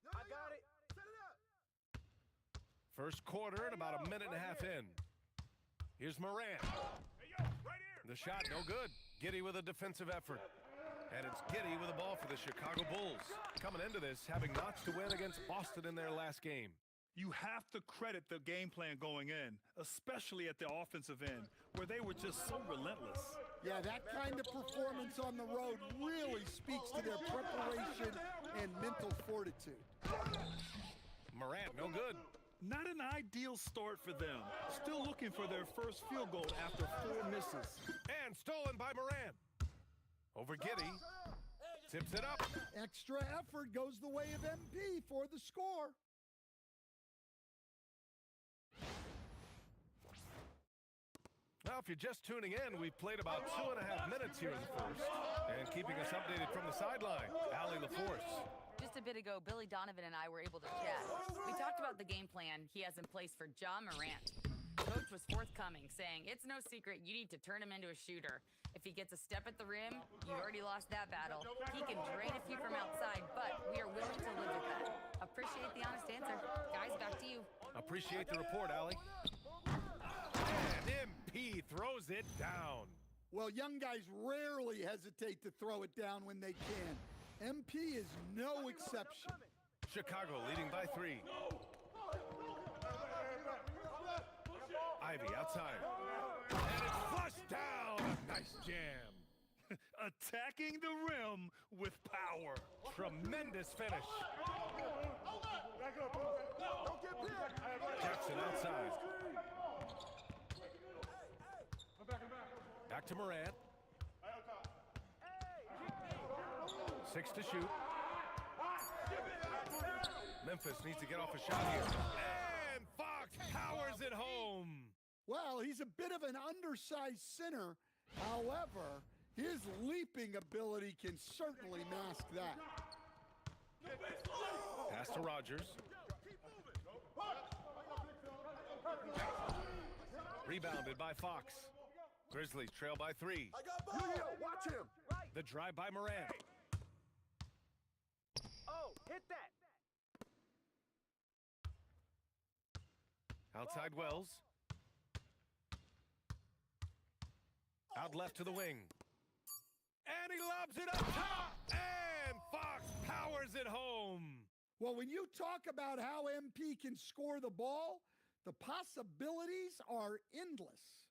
I got it. Set it up. First quarter and about a minute and a half in. Here's Morant. The shot no good. Giddy with a defensive effort. And it's Giddy with the ball for the Chicago Bulls. Coming into this, having notched to win against Boston in their last game. You have to credit the game plan going in, especially at the offensive end, where they were just so relentless. Yeah, that kind of performance on the road really speaks to their preparation and mental fortitude. Morant, no good. Not an ideal start for them. Still looking for their first field goal after 4 misses. And stolen by Morant. Over Giddy. Tips it up. Extra effort goes the way of MP for the score. Now, if you're just tuning in, we've played about 2.5 minutes here in the first. And keeping us updated from the sideline, Allie LaForce. Just a bit ago, Billy Donovan and I were able to chat. We talked about the game plan he has in place for Ja Morant. Coach was forthcoming, saying, it's no secret you need to turn him into a shooter. If he gets a step at the rim, you've already lost that battle. He can drain a few from outside, but we are willing to live with that. Appreciate the honest answer. Guys, back to you. Appreciate the report, Allie. And MP throws it down. Well, young guys rarely hesitate to throw it down when they can. MP is no exception. Chicago leading by 3. Ivy outside. And it's flushed down. Nice jam. Attacking the rim with power. Tremendous finish. Jackson outside. Back to Morant. 6 to shoot. Memphis needs to get off a shot here. And Fox powers it home. Well, he's a bit of an undersized center. However, his leaping ability can certainly mask that. Pass to Rogers. Rebounded by Fox. Grizzlies trail by 3. Watch him. The drive by Morant. Oh, hit that. Outside Wells. Out left to the wing. And he lobs it up top. And Fox powers it home. Well, when you talk about how MP can score the ball, the possibilities are endless.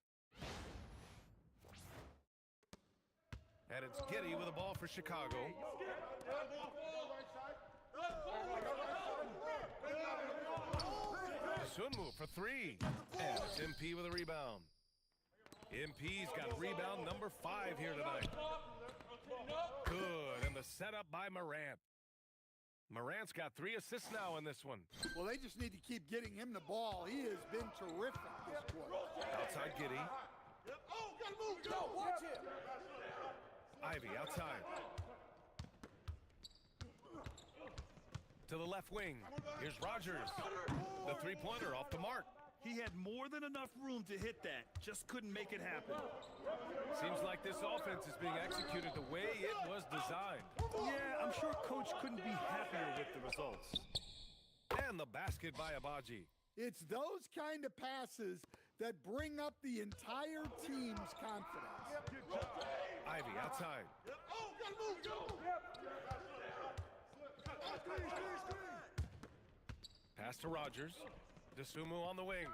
And it's Giddy with the ball for Chicago. Sunmu for 3. And it's MP with a rebound. MP's got rebound number 5 here tonight. Good. And the setup by Morant. Morant's got 3 assists now in this one. Well, they just need to keep getting him the ball. He has been terrific this quarter. Outside Giddy. Oh, gotta move. Go, watch it. Ivy outside. To the left wing. Here's Rogers. The three-pointer off the mark. He had more than enough room to hit that. Just couldn't make it happen. Seems like this offense is being executed the way it was designed. Yeah, I'm sure Coach couldn't be happier with the results. And the basket by Abaji. It's those kind of passes that bring up the entire team's confidence. Ivy outside. Oh, gotta move. Go. Pass to Rogers. DeSumo on the wing.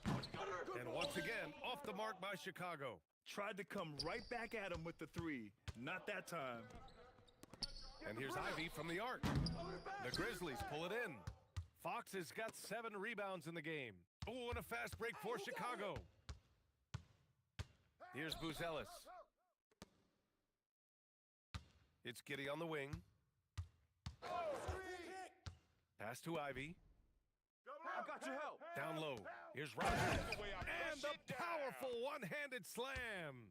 And once again, off the mark by Chicago. Tried to come right back at him with the 3. Not that time. And here's Ivy from the arc. The Grizzlies pull it in. Fox has got 7 rebounds in the game. Oh, and a fast break for Chicago. Here's Buzelis. It's Giddey on the wing. Pass to Ivy. I got your help. Down low. Here's Rogers. And the powerful one-handed slam.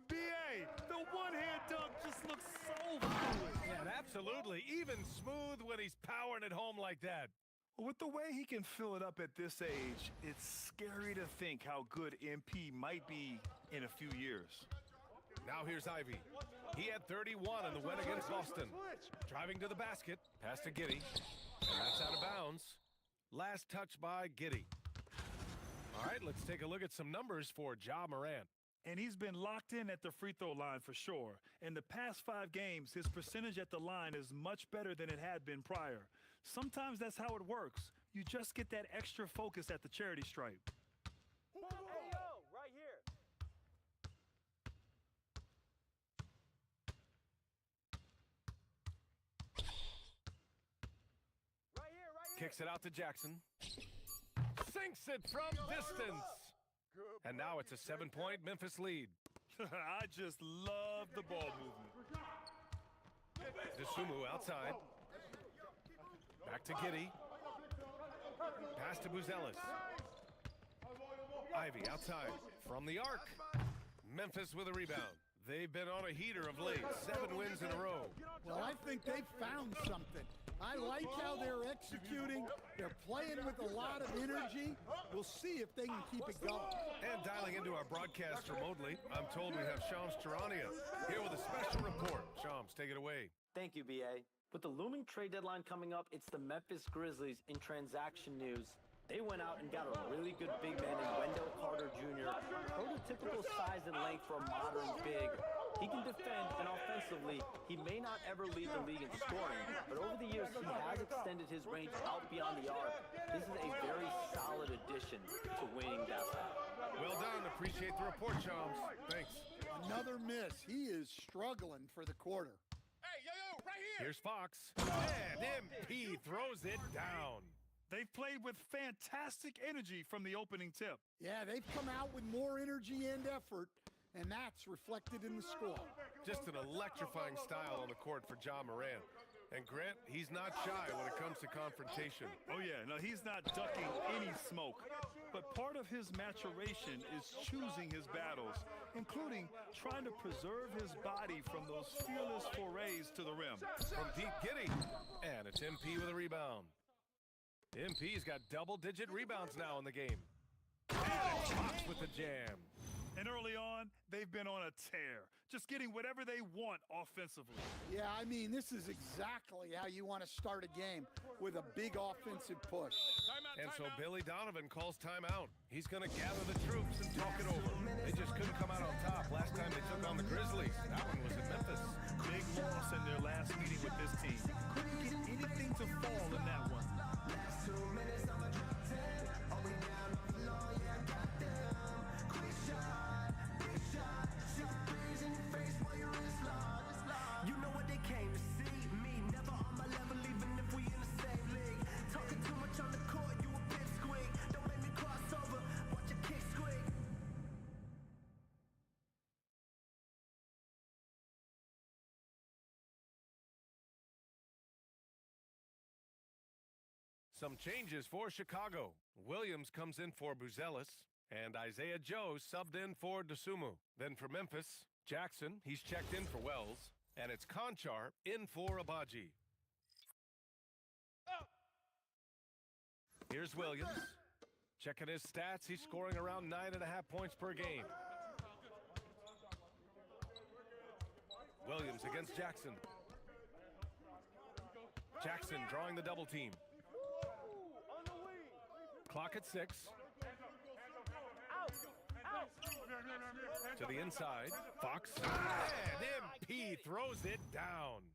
B.A., the one-hand dunk just looks so fluid. Yeah, absolutely. Even smooth when he's powering it home like that. With the way he can fill it up at this age, it's scary to think how good MP might be in a few years. Now here's Ivy. He had 31 in the win against Boston. Driving to the basket. Pass to Giddey. And that's out of bounds. Last touch by Giddey. All right, let's take a look at some numbers for Ja Morant. And he's been locked in at the free throw line for sure. In the past 5 games, his percentage at the line is much better than it had been prior. Sometimes that's how it works. You just get that extra focus at the charity stripe. Hey, yo, right here. Right here. Kicks it out to Jackson. Sinks it from distance. And now it's a 7-point Memphis lead. I just love the ball movement. Dosunmu outside. Back to Giddey. Pass to Buzelis. Ivy outside. From the arc. Memphis with a rebound. They've been on a heater of late. 7 wins in a row. Well, I think they've found something. I like how they're executing. They're playing with a lot of energy. We'll see if they can keep it going. And dialing into our broadcast remotely, I'm told we have Shams Charania here with a special report. Shams, take it away. Thank you, B.A. With the looming trade deadline coming up, it's the Memphis Grizzlies in transaction news. They went out and got a really good big man in Wendell Carter Jr., prototypical size and length for a modern big. He can defend, and offensively, he may not ever lead the league in scoring, but over the years, he has extended his range out beyond the arc. This is a very solid addition to winning basketball. Well done. Appreciate the report, Shams. Thanks. Another miss. He is struggling for the quarter. Hey, yo, right here. Here's Fox. And MP throws it down. They've played with fantastic energy from the opening tip. Yeah, they've come out with more energy and effort, and that's reflected in the score. Just an electrifying style on the court for Ja Morant. And Grant, he's not shy when it comes to confrontation. Oh yeah, no, he's not ducking any smoke. But part of his maturation is choosing his battles, including trying to preserve his body from those fearless forays to the rim. From deep Giddey. And it's MP with a rebound. MP's got double-digit rebounds now in the game. And Fox with the jam. And early on, they've been on a tear, just getting whatever they want offensively. Yeah, I mean, this is exactly how you want to start a game, with a big offensive push. And so Billy Donovan calls timeout. He's going to gather the troops and talk it over. They just couldn't come out on top last time they took on the Grizzlies. That one was in Memphis. Big loss in their last meeting with this team. Couldn't get anything to fall in that one. Some changes for Chicago. Williams comes in for Buzelis, and Isaiah Joe subbed in for Dosunmu. Then for Memphis, Jackson, he's checked in for Wells, and it's Conchar in for Abaji. Here's Williams. Checking his stats, he's scoring around 9.5 points per game. Williams against Jackson. Jackson drawing the double team. Clock at 6. To the inside. Fox. And MP throws it down.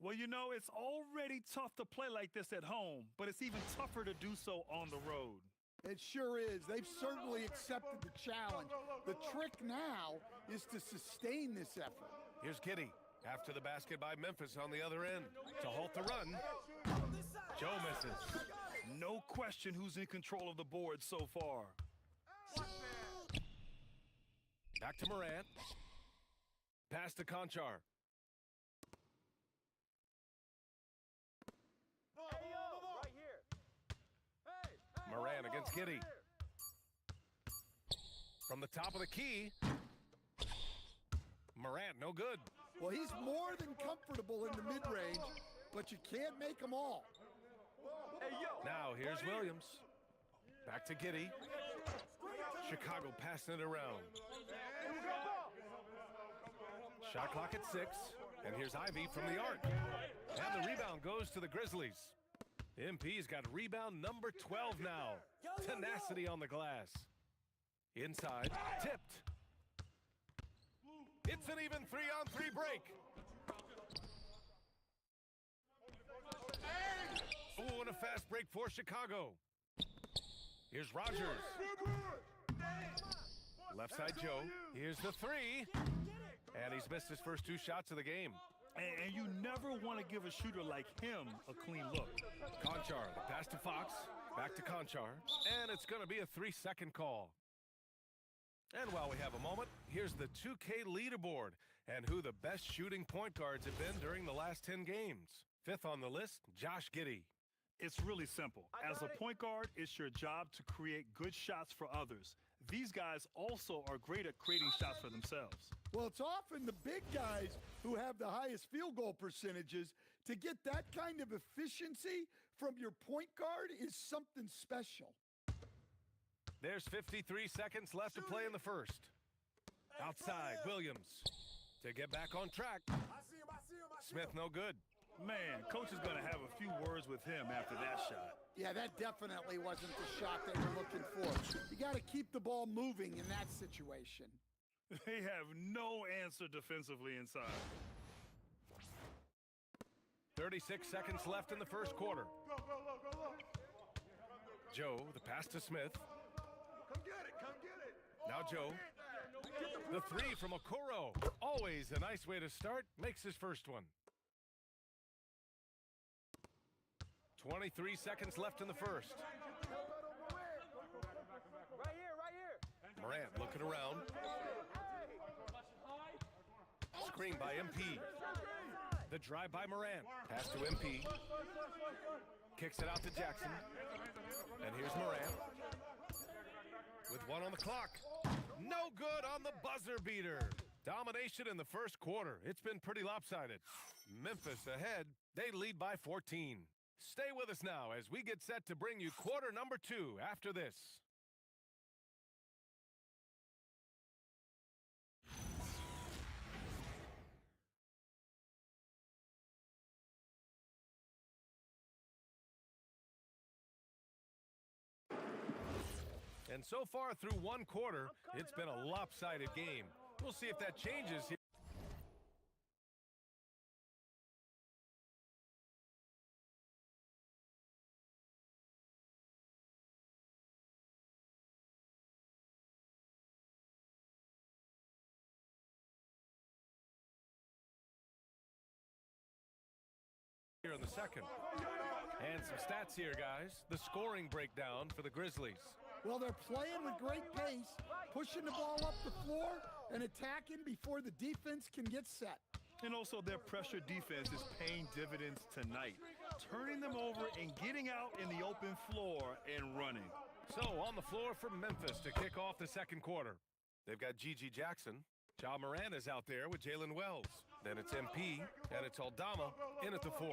Well, you know, it's already tough to play like this at home, but it's even tougher to do so on the road. It sure is. They've certainly accepted the challenge. The trick now is to sustain this effort. Here's Giddey. After the basket by Memphis on the other end. To halt the run. Joe misses. No question who's in control of the board so far. Back to Morant. Pass to Conchar. Right here. Morant against Giddey. From the top of the key. Morant, no good. Well, he's more than comfortable in the mid-range, but you can't make them all. Now here's Williams. Back to Giddey. Chicago passing it around. Shot clock at 6. And here's Ivy from the arc. And the rebound goes to the Grizzlies. MP's got rebound number 12 now. Tenacity on the glass. Inside. Tipped. It's an even 3-on-3 break. Oh, and a fast break for Chicago. Here's Rogers. Left side Joe. Here's the 3. And he's missed his first 2 shots of the game. And you never want to give a shooter like him a clean look. Conchar, the pass to Fox. Back to Conchar. And it's going to be a 3-second call. And while we have a moment, here's the 2K leaderboard and who the best shooting point guards have been during the last 10 games. 5th on the list, Josh Giddey. It's really simple. As a point guard, it's your job to create good shots for others. These guys also are great at creating shots for themselves. Well, it's often the big guys who have the highest field goal percentages. To get that kind of efficiency from your point guard is something special. There's 53 seconds left to play in the first. Outside, Williams to get back on track. Smith no good. Man, coach is going to have a few words with him after that shot. Yeah, that definitely wasn't the shot they were looking for. You got to keep the ball moving in that situation. They have no answer defensively inside. 36 seconds left in the first quarter. Joe, the pass to Smith. Come get it, come get it. Now Joe. The 3 from Okoro. Always a nice way to start. Makes his first one. 23 seconds left in the first. Right here. Morant looking around. Screen by MP. The drive by Morant. Pass to MP. Kicks it out to Jackson. And here's Morant. With 1 on the clock. No good on the buzzer beater. Domination in the first quarter. It's been pretty lopsided. Memphis ahead. They lead by 14. Stay with us now as we get set to bring you quarter number 2 after this. And so far through one quarter, it's been a lopsided game. We'll see if that changes here. Here in the second. And some stats here, guys. The scoring breakdown for the Grizzlies. Well, they're playing with great pace, pushing the ball up the floor and attacking before the defense can get set. And also their pressure defense is paying dividends tonight, turning them over and getting out in the open floor and running. So on the floor for Memphis to kick off the second quarter. They've got Gigi Jackson. Ja Morant is out there with Jalen Wells. Then it's MP, and it's Aldama in at the 4.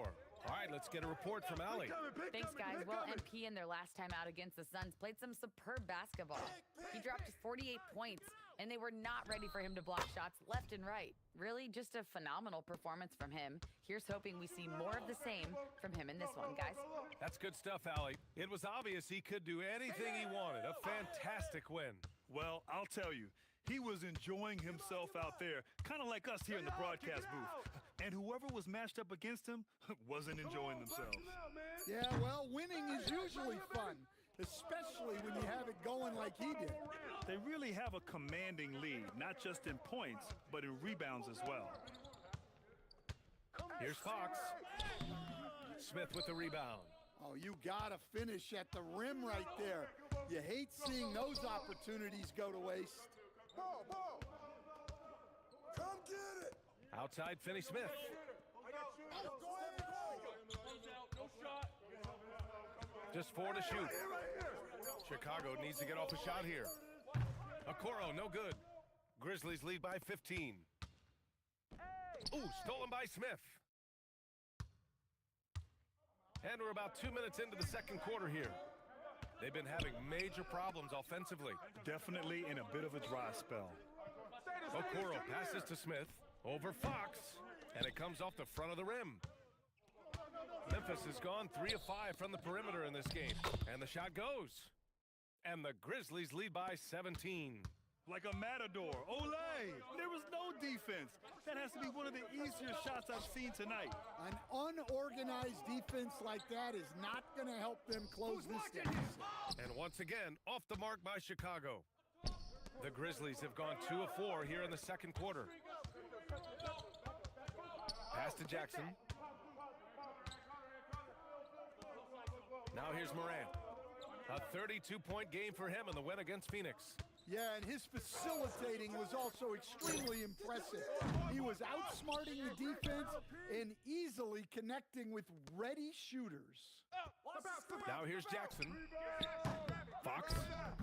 All right, let's get a report from Allie. Thanks, guys. Well, MP in their last time out against the Suns played some superb basketball. He dropped 48 points, and they were not ready for him to block shots left and right. Really, just a phenomenal performance from him. Here's hoping we see more of the same from him in this one, guys. That's good stuff, Allie. It was obvious he could do anything he wanted. A fantastic win. Well, I'll tell you, he was enjoying himself out there, kind of like us here in the broadcast booth. And whoever was matched up against him wasn't enjoying themselves. Yeah, well, winning is usually fun, especially when you have it going like he did. They really have a commanding lead, not just in points, but in rebounds as well. Here's Fox. Smith with the rebound. Oh, you got to finish at the rim right there. You hate seeing those opportunities go to waste. Ball. Come get it. Outside Finney Smith. Just 4 to shoot. Chicago needs to get off a shot here. Okoro, no good. Grizzlies lead by 15. Ooh, stolen by Smith. And we're about 2 minutes into the second quarter here. They've been having major problems offensively. Definitely in a bit of a dry spell. Okoro passes to Smith over Fox, and it comes off the front of the rim. Memphis has gone 3 of 5 from the perimeter in this game, and the shot goes. And the Grizzlies lead by 17. Like a matador. Olay! There was no defense. That has to be one of the easier shots I've seen tonight. An unorganized defense like that is not going to help them close this game. And once again, off the mark by Chicago. The Grizzlies have gone 2 of 4 here in the second quarter. Pass to Jackson. Now here's Morant. A 32-point game for him in the win against Phoenix. Yeah, and his facilitating was also extremely impressive. He was outsmarting the defense and easily connecting with ready shooters. Now here's Jackson. Fox.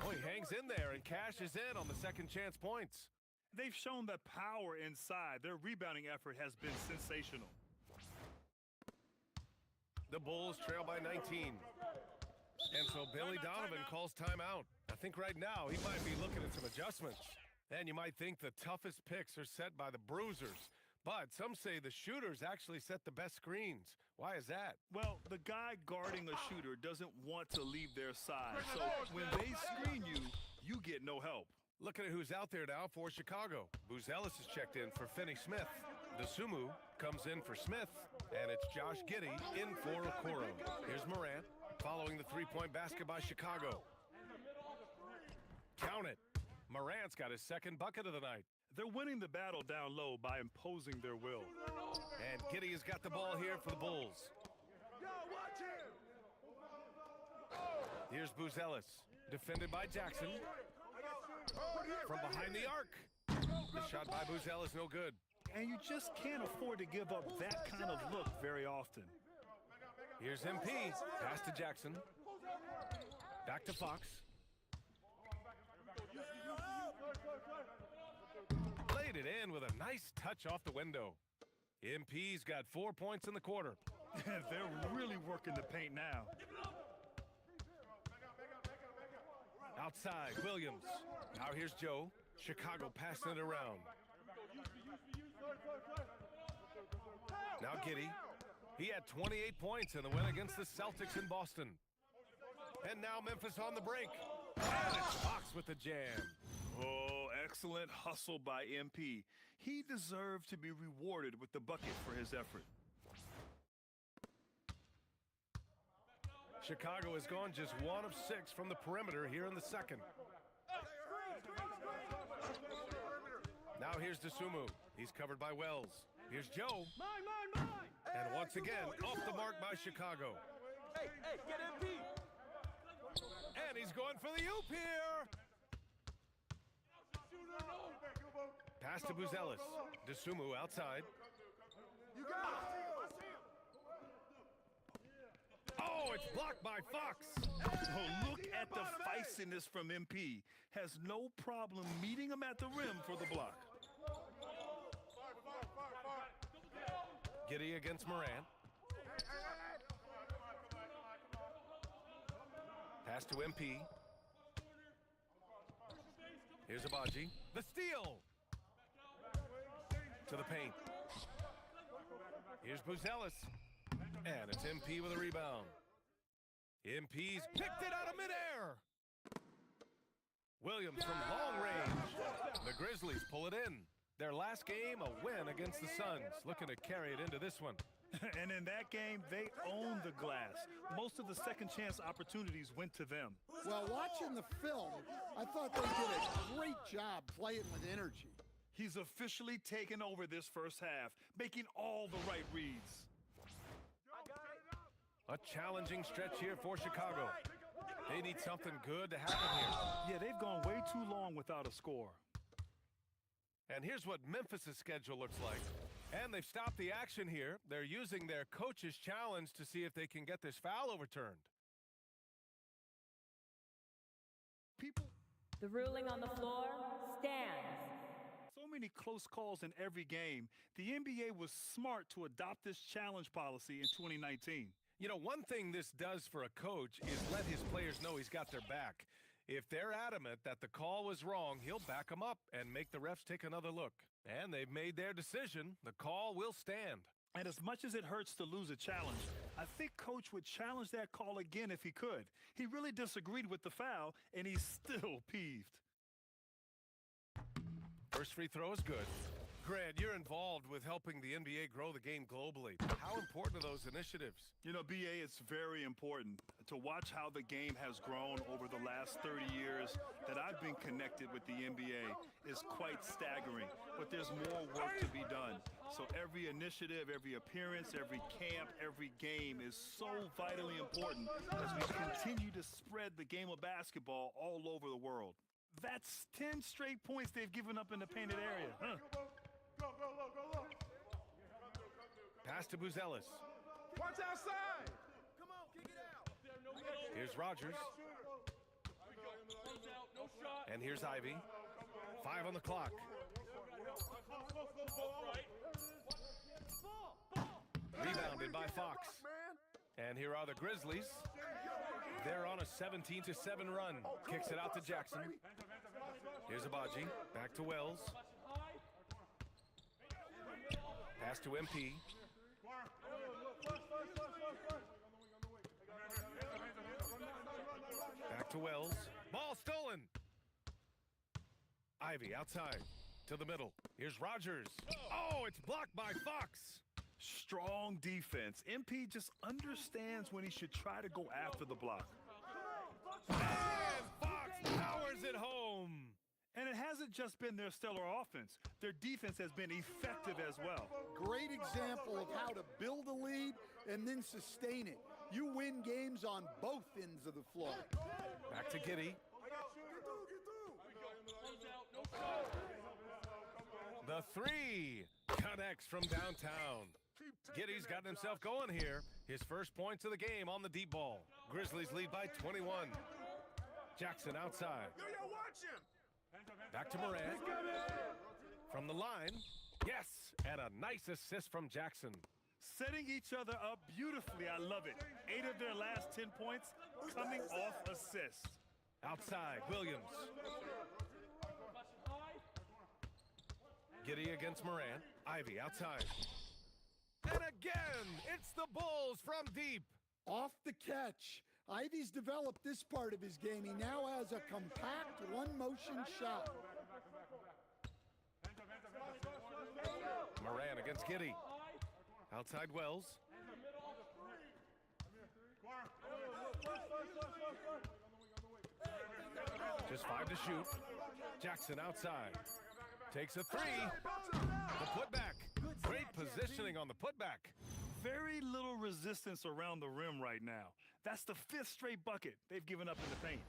Oh, he hangs in there and cashes in on the second chance points. They've shown that power inside. Their rebounding effort has been sensational. The Bulls trail by 19. And so Billy Donovan calls timeout. I think right now he might be looking at some adjustments. And you might think the toughest picks are set by the bruisers. But some say the shooters actually set the best screens. Why is that? Well, the guy guarding a shooter doesn't want to leave their side. So when they screen you, you get no help. Looking at who's out there now for Chicago. Buzelis is checked in for Finney Smith. DeSumo comes in for Smith. And it's Josh Giddey in for Okoro. Here's Morant following the three-point basket by Chicago. Count it. Morant's got his second bucket of the night. They're winning the battle down low by imposing their will. And Giddey has got the ball here for the Bulls. Here's Buzelis, defended by Jackson. From behind the arc. The shot by Buzelis, no good. And you just can't afford to give up that kind of look very often. Here's MP. Pass to Jackson. Back to Fox. Laid it in with a nice touch off the window. MP's got 4 points in the quarter. They're really working the paint now. Outside, Williams. Now here's Joe. Chicago passing it around. Now Giddey. He had 28 points in the win against the Celtics in Boston. And now Memphis on the break. And it's Fox with the jam. Oh, excellent hustle by MP. He deserved to be rewarded with the bucket for his effort. Chicago has gone just 1 of 6 from the perimeter here in the second. Now here's DeSumo. He's covered by Wells. Here's Joe. Mine. And once again, off the mark by Chicago. Hey, get MP. And he's going for the oop here. Pass to Buzelis. DeSumo outside. You got it. Oh, it's blocked by Fox. Oh, look at the feistiness from MP. Has no problem meeting him at the rim for the block. Giddey against Morant. Pass to MP. Here's Abaji. The steal. To the paint. Here's Buzelis. And it's MP with a rebound. MP's picked it out of midair. Williams from long range. The Grizzlies pull it in. Their last game, a win against the Suns. Looking to carry it into this one. And in that game, they owned the glass. Most of the second chance opportunities went to them. Well, watching the film, I thought they did a great job playing with energy. He's officially taken over this first half, making all the right reads. A challenging stretch here for Chicago. They need something good to happen here. Yeah, they've gone way too long without a score. And here's what Memphis' schedule looks like. And they've stopped the action here. They're using their coach's challenge to see if they can get this foul overturned. The ruling on the floor stands. So many close calls in every game. The NBA was smart to adopt this challenge policy in 2019. You know, one thing this does for a coach is let his players know he's got their back. If they're adamant that the call was wrong, he'll back them up and make the refs take another look. And they've made their decision. The call will stand. And as much as it hurts to lose a challenge, I think Coach would challenge that call again if he could. He really disagreed with the foul, and he's still peeved. First free throw is good. Grant, you're involved with helping the NBA grow the game globally. How important are those initiatives? You know, BA, it's very important to watch how the game has grown over the last 30 years that I've been connected with the NBA is quite staggering. But there's more work to be done. So every initiative, every appearance, every camp, every game is so vitally important as we continue to spread the game of basketball all over the world. That's 10 straight points they've given up in the painted area. Huh? Pass to Buzelis. Watch outside. Come on, kick it out. Here's Rogers. And here's Ivy. 5 on the clock. Rebounded by Fox. And here are the Grizzlies. They're on a 17-7 run. Kicks it out to Jackson. Here's Abaji. Back to Wells. Pass to MP. Back to Wells. Ball stolen. Ivy outside to the middle. Here's Rogers. Oh, it's blocked by Fox. Strong defense. MP just understands when he should try to go after the block. And Fox powers it home. And it hasn't just been their stellar offense. Their defense has been effective as well. Great example of how to build a lead and then sustain it. You win games on both ends of the floor. Back to Giddey. The three connects from downtown. Giddey's gotten himself going here. His first points of the game on the deep ball. Grizzlies lead by 21. Jackson outside. Watch him. Back to Moran. From the line. Yes, and a nice assist from Jackson. Setting each other up beautifully. I love it. 8 of their last 10 points coming off assists. Outside, Williams. Giddey against Moran. Ivy outside. And again, it's the Bulls from deep. Off the catch. Ivy's developed this part of his game. He now has a compact one-motion shot. Moran against Giddey. Outside Wells. Just 5 to shoot. Jackson outside. Takes a 3. The putback. Great positioning on the putback. Very little resistance around the rim right now. That's the 5th straight bucket they've given up in the paint.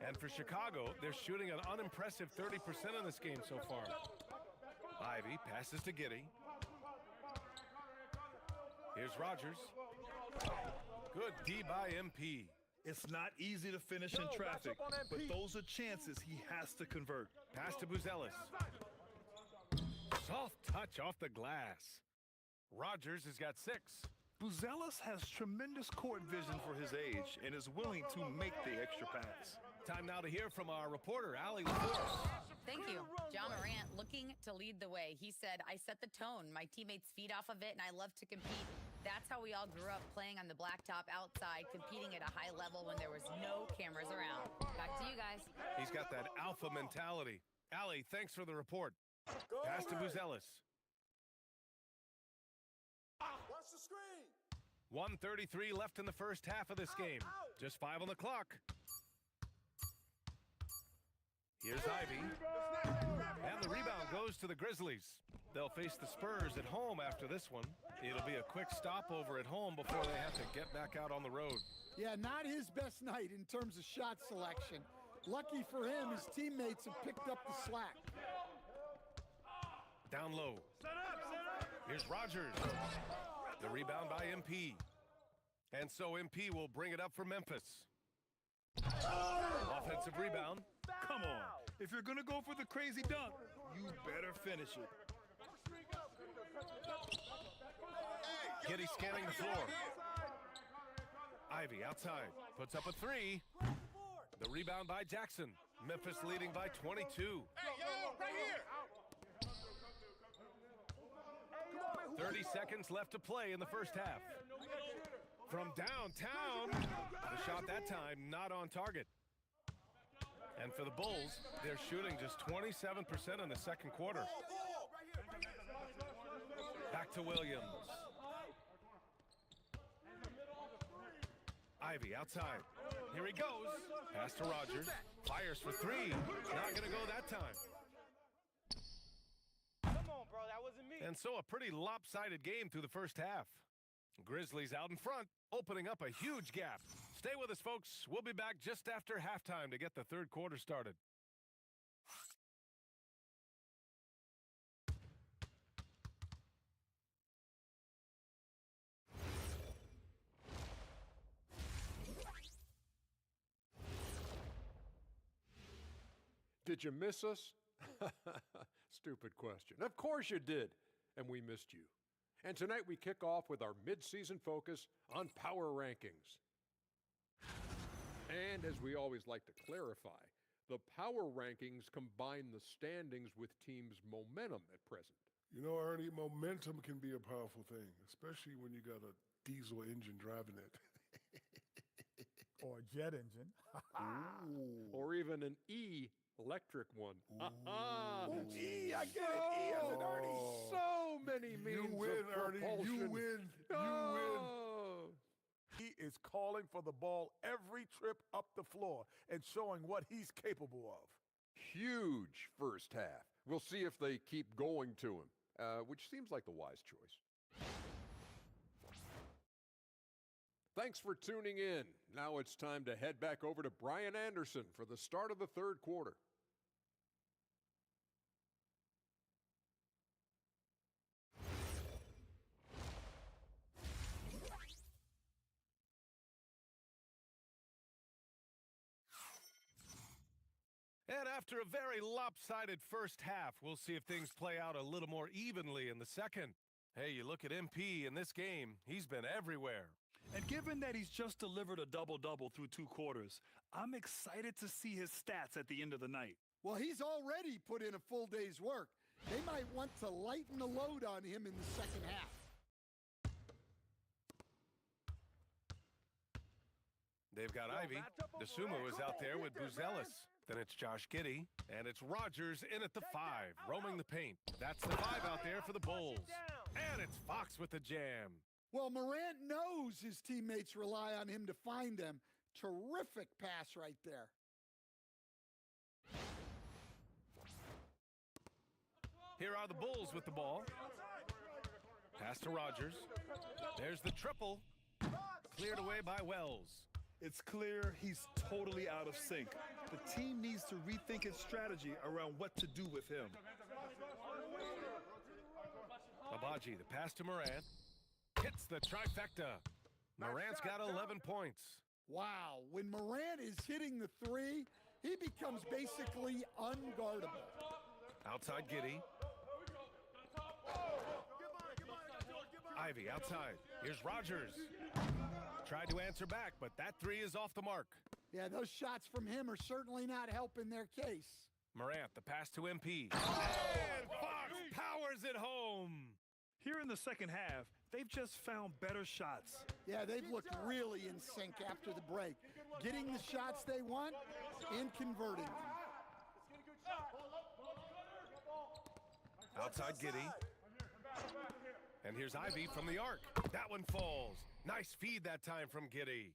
And for Chicago, they're shooting an unimpressive 30% in this game so far. Ivy passes to Giddey. Here's Rogers. Good D by MP. It's not easy to finish in traffic, but those are chances he has to convert. Pass to Buzelis. Soft touch off the glass. Rogers has got 6. Buzelis has tremendous court vision for his age and is willing to make the extra pass. Time now to hear from our reporter, Allie LaForce. Thank you. John Morant looking to lead the way. He said, I set the tone. My teammates feed off of it, and I love to compete. That's how we all grew up, playing on the blacktop outside, competing at a high level when there was no cameras around. Back to you guys. He's got that alpha mentality. Allie, thanks for the report. Pass to Buzelis. Watch the screen. 1:33 left in the first half of this game. Just 5 on the clock. Here's Ivy. And the rebound goes to the Grizzlies. They'll face the Spurs at home after this one. It'll be a quick stopover at home before they have to get back out on the road. Yeah, not his best night in terms of shot selection. Lucky for him, his teammates have picked up the slack. Down low. Here's Rogers. The rebound by MP. And so MP will bring it up for Memphis. Offensive rebound. Come on. If you're going to go for the crazy dunk, you better finish it. Giddey scanning the floor. Ivy outside. Puts up a three. The rebound by Jackson. Memphis leading by 22. Hey, yo, right here. 30 seconds left to play in the first half. From downtown, the shot that time not on target. And for the Bulls, they're shooting just 27% in the second quarter. Back to Williams. Ivy outside. Here he goes. Pass to Rogers. Fires for three. Not going to go that time. Come on, bro. That wasn't me. And so a pretty lopsided game through the first half. Grizzlies out in front, opening up a huge gap. Stay with us, folks. We'll be back just after halftime to get the third quarter started. Did you miss us? Stupid question. Of course you did, and we missed you. And tonight we kick off with our mid-season focus on power rankings. And as we always like to clarify, the power rankings combine the standings with teams' momentum at present. You know, Ernie, momentum can be a powerful thing, especially when you got a diesel engine driving it. Or a jet engine. Or even an electric one. E, I get it. E as in Ernie. So many means You win, of Ernie. propulsion. You win. You win. He is calling for the ball every trip up the floor and showing what he's capable of. Huge first half. We'll see if they keep going to him, which seems like the wise choice. Thanks for tuning in. Now it's time to head back over to Brian Anderson for the start of the third quarter. And after a very lopsided first half, we'll see if things play out a little more evenly in the second. Hey, you look at MP in this game, he's been everywhere. And given that he's just delivered a double-double through 2 quarters, I'm excited to see his stats at the end of the night. Well, he's already put in a full day's work. They might want to lighten the load on him in the second half. They've got Ivy. DeSumo is out there with Buzelis. Then it's Josh Giddey, and it's Rogers in at the 5, roaming the paint. That's the 5 out there for the Bulls. And it's Fox with the jam. Well, Morant knows his teammates rely on him to find them. Terrific pass right there. Here are the Bulls with the ball. Pass to Rogers. There's the triple. Cleared away by Wells. It's clear he's totally out of sync. The team needs to rethink its strategy around what to do with him. Abaji, the pass to Morant. Hits the trifecta. Morant's got 11 points. Wow, when Morant is hitting the 3, he becomes basically unguardable. Outside Giddey. Ivy outside. Here's Rogers. Tried to answer back, but that 3 is off the mark. Yeah, those shots from him are certainly not helping their case. Morant, the pass to MP. And Fox powers it home. Here in the second half, they've just found better shots. Yeah, they've looked really in sync after the break, getting the shots they want and converting them. Outside Giddey. And here's Ivy from the arc. That one falls. Nice feed that time from Giddey.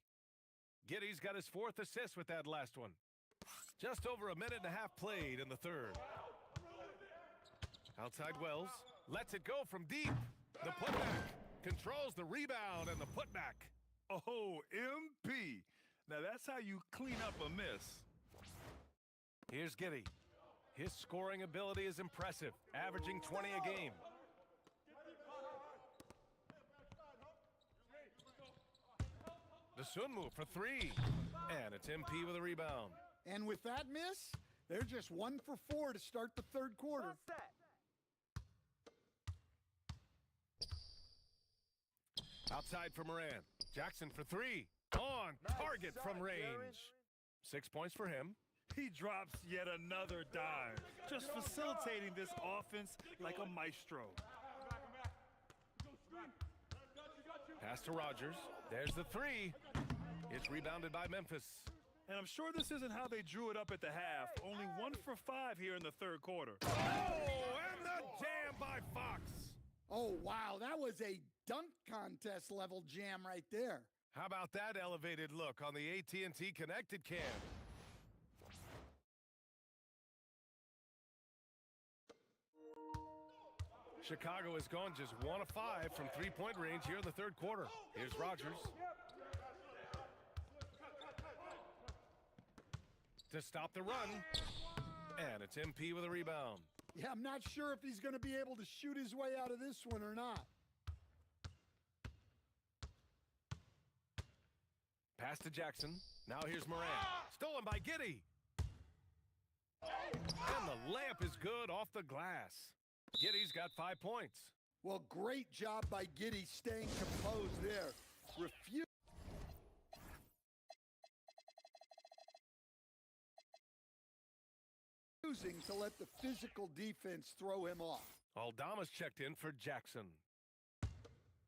Giddey's got his 4th assist with that last one. Just over a minute and a half played in the third. Outside Wells. Lets it go from deep. The putback. Controls the rebound and the putback. Oh, MP. Now that's how you clean up a miss. Here's Giddy. His scoring ability is impressive, averaging 20 a game. The Sunmu for three. And it's MP with a rebound. And with that miss, they're just 1 for 4 to start the third quarter. Outside for Moran. Jackson for three. On target from range. 6 points for him. He drops yet another dime, just facilitating this offense like a maestro. Pass to Rogers. There's the three. It's rebounded by Memphis. And I'm sure this isn't how they drew it up at the half. Only 1 for 5 here in the third quarter. Oh, and the jam by Fox. Oh, wow. That was a dunk contest level jam right there. How about that elevated look on the AT&T connected cam? Chicago has gone just 1 of 5 from three-point range here in the third quarter. Here's Rogers. To stop the run. And it's MP with a rebound. Yeah, I'm not sure if he's going to be able to shoot his way out of this one or not. Pass to Jackson. Now here's Moran. Stolen by Giddy. And the layup is good off the glass. Giddy's got 5 points. Well, great job by Giddy staying composed there. Refusing to let the physical defense throw him off. Aldama's checked in for Jackson.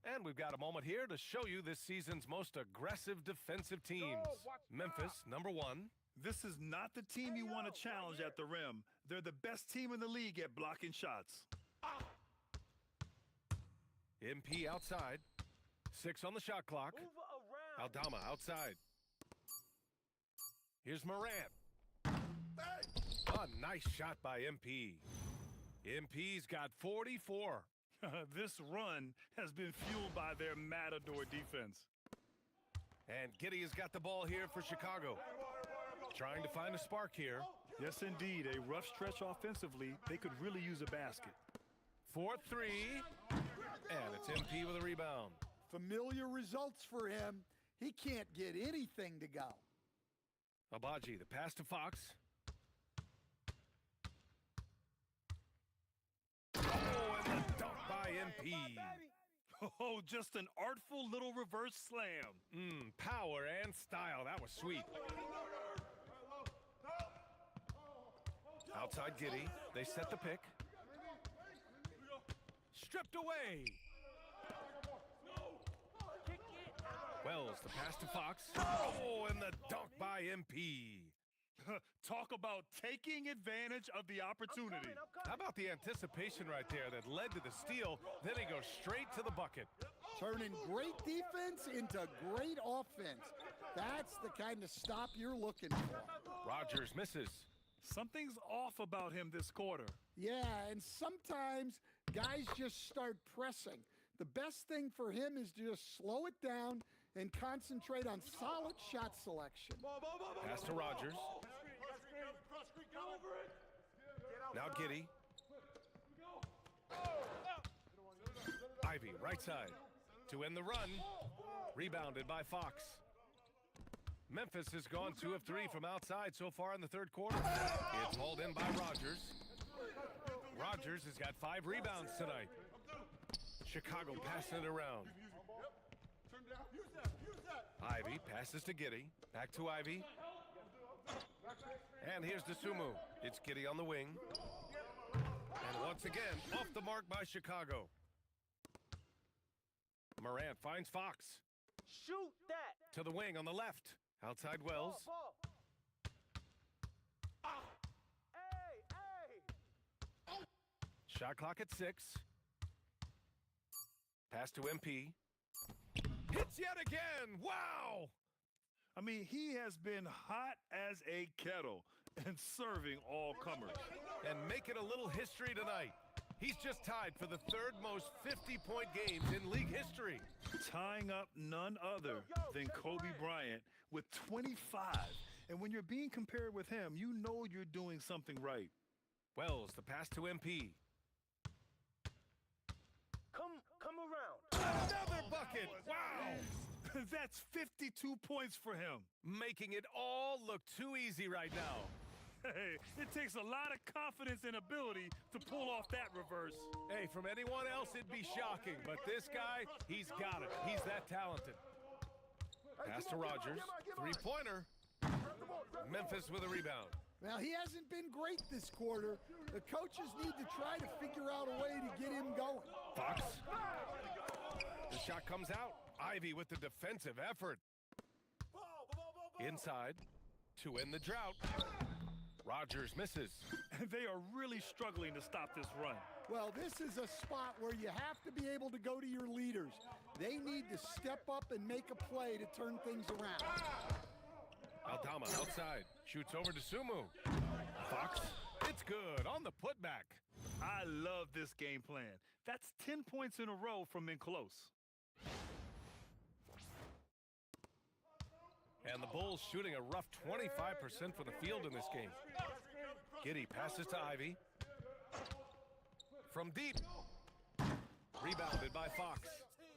And we've got a moment here to show you this season's most aggressive defensive teams. Memphis, number 1. This is not the team you want to challenge at the rim. They're the best team in the league at blocking shots. MP outside. 6 on the shot clock. Aldama outside. Here's Morant. A nice shot by MP. MP's got 44. This run has been fueled by their matador defense. And Giddy has got the ball here for Chicago. Trying to find a spark here. Yes, indeed. A rough stretch offensively. They could really use a basket. 4-3. And it's MP with a rebound. Familiar results for him. He can't get anything to go. Abaji, the pass to Fox. Oh, and the dunk by MP. Oh, just an artful little reverse slam. Power and style. That was sweet. Outside Giddy. They set the pick. Stripped away. Wells, the pass to Fox. Oh, and the dunk by MP. Talk about taking advantage of the opportunity. How about the anticipation right there that led to the steal? Then he goes straight to the bucket. Turning great defense into great offense. That's the kind of stop you're looking for. Rogers misses. Something's off about him this quarter. Yeah, and sometimes guys just start pressing. The best thing for him is to just slow it down and concentrate on solid shot selection. Pass to Rogers. Now Giddy. Ivy, right side. To end the run. Rebounded by Fox. Memphis has gone 2 of 3 from outside so far in the third quarter. It's hauled in by Rogers. Rogers has got 5 rebounds tonight. Chicago passing it around. Ivy passes to Giddy. Back to Ivy. And here's Sumu. It's Giddy on the wing. And once again, off the mark by Chicago. Morant finds Fox. Shoot that! To the wing on the left. Outside Wells. Shot clock at 6. Pass to MP. Hits yet again! Wow! I mean, he has been hot as a kettle and serving all comers. And making a little history tonight. He's just tied for the third most 50-point games in league history. Tying up none other than Kobe Bryant with 25. And when you're being compared with him, you know you're doing something right. Wells, the pass to MP. Come around. Another bucket. Wow. That's 52 points for him. Making it all look too easy right now. Hey, it takes a lot of confidence and ability to pull off that reverse. Hey, from anyone else, it'd be shocking. But this guy, he's got it. He's that talented. Pass to Rogers. Three-pointer. Memphis with a rebound. Now, he hasn't been great this quarter. The coaches need to try to figure out a way to get him going. Fox. The shot comes out. Ivy with the defensive effort. Inside to end the drought. Rogers misses. They are really struggling to stop this run. Well, this is a spot where you have to be able to go to your leaders. They need to step up and make a play to turn things around. Aldama outside. Shoots over to Sumu. Fox. It's good on the putback. I love this game plan. That's 10 points in a row from in close. And the Bulls shooting a rough 25% from the field in this game. Giddey passes to Ivy. From deep. Rebounded by Fox.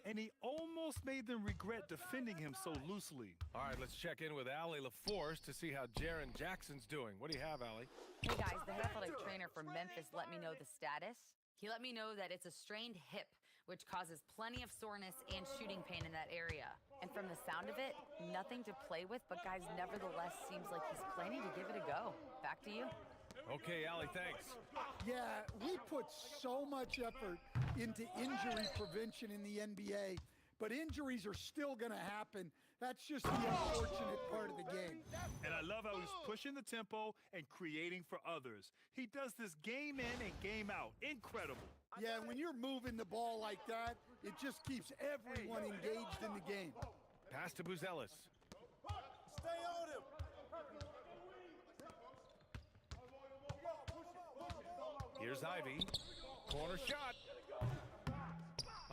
And he almost made them regret defending him so loosely. All right, let's check in with Allie LaForce to see how Jaren Jackson's doing. What do you have, Allie? Hey guys, the head athletic trainer from Memphis let me know the status. He let me know that it's a strained hip, which causes plenty of soreness and shooting pain in that area. And from the sound of it, nothing to play with, but guys, nevertheless seems like he's planning to give it a go. Back to you. Okay, Allie, thanks. Yeah, we put so much effort into injury prevention in the NBA, but injuries are still going to happen. That's just the unfortunate part of the game. And I love how he's pushing the tempo and creating for others. He does this game in and game out. Incredible. Yeah, when you're moving the ball like that, it just keeps everyone engaged in the game. Pass to Buzelis. Stay on him. Here's Ivy. Corner shot.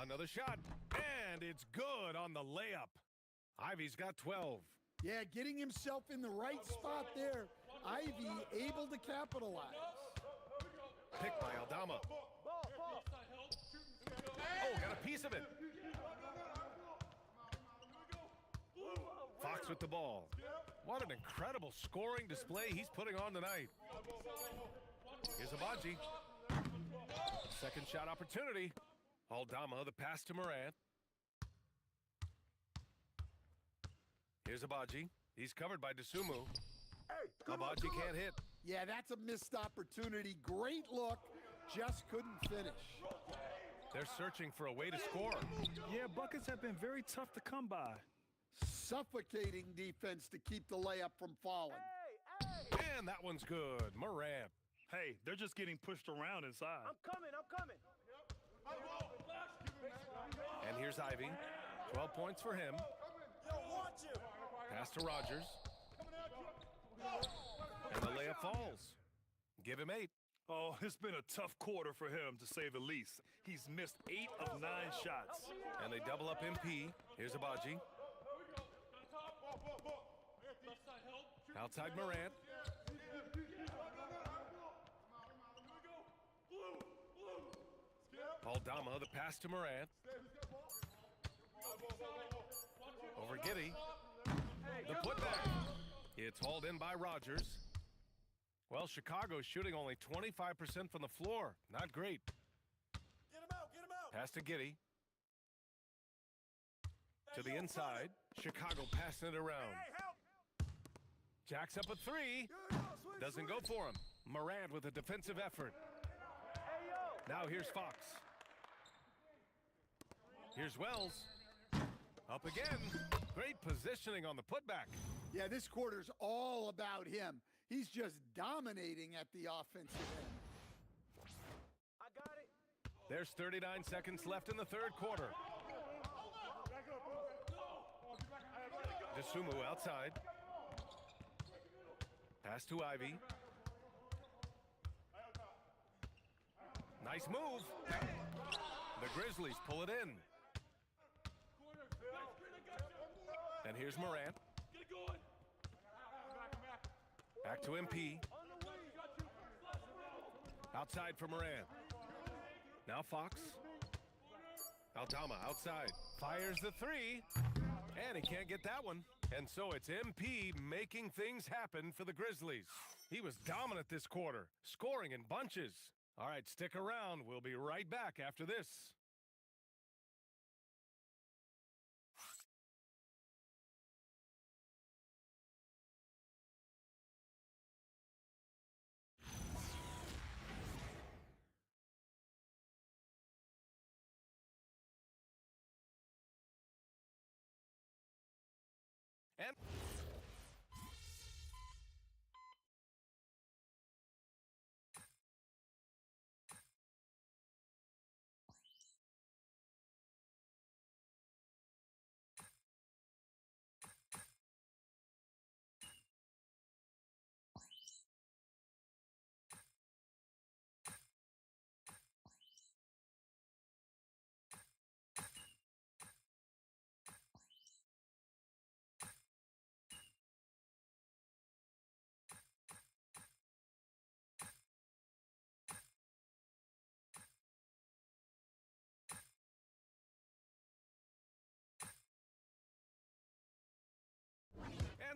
Another shot. And it's good on the layup. Ivy's got 12. Yeah, getting himself in the right spot there. Ivy able to capitalize. Picked by Aldama. Oh, got a piece of it. Fox with the ball. What an incredible scoring display he's putting on tonight. Here's Abaji. Second shot opportunity. Aldama, the pass to Morant. Here's Abaji. He's covered by Dosunmu. Abaji can't hit. Yeah, that's a missed opportunity. Great look. Just couldn't finish. They're searching for a way to score. Yeah, buckets have been very tough to come by. Suffocating defense to keep the layup from falling. And that one's good. Morant. Hey, they're just getting pushed around inside. I'm coming. And here's Ivy. 12 points for him. Pass to Rogers. And the layup falls. Give him 8. Oh, it's been a tough quarter for him, to say the least. He's missed 8 of 9 shots. And they double up MP. Here's Abaji. Outside Morant. Aldama, the pass to Morant. Over Giddey. The putback. It's hauled in by Rogers. Well, Chicago's shooting only 25% from the floor. Not great. Get him out. Pass to Giddey. To the inside. Chicago passing it around. Jacks up a 3. Doesn't go for him. Morant with a defensive effort. Now here's Fox. Here's Wells. Up again. Great positioning on the putback. Yeah, this quarter's all about him. He's just dominating at the offensive end. I got it. There's 39 seconds left in the third quarter. Dosunmu outside. Pass to Ivy. Nice move. The Grizzlies pull it in. And here's Morant. Back to MP. Outside for Morant. Now Fox. Altama outside. Fires the three. And he can't get that one. And so it's MP making things happen for the Grizzlies. He was dominant this quarter, scoring in bunches. All right, stick around. We'll be right back after this.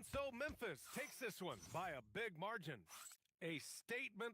And so Memphis takes this one by a big margin. A statement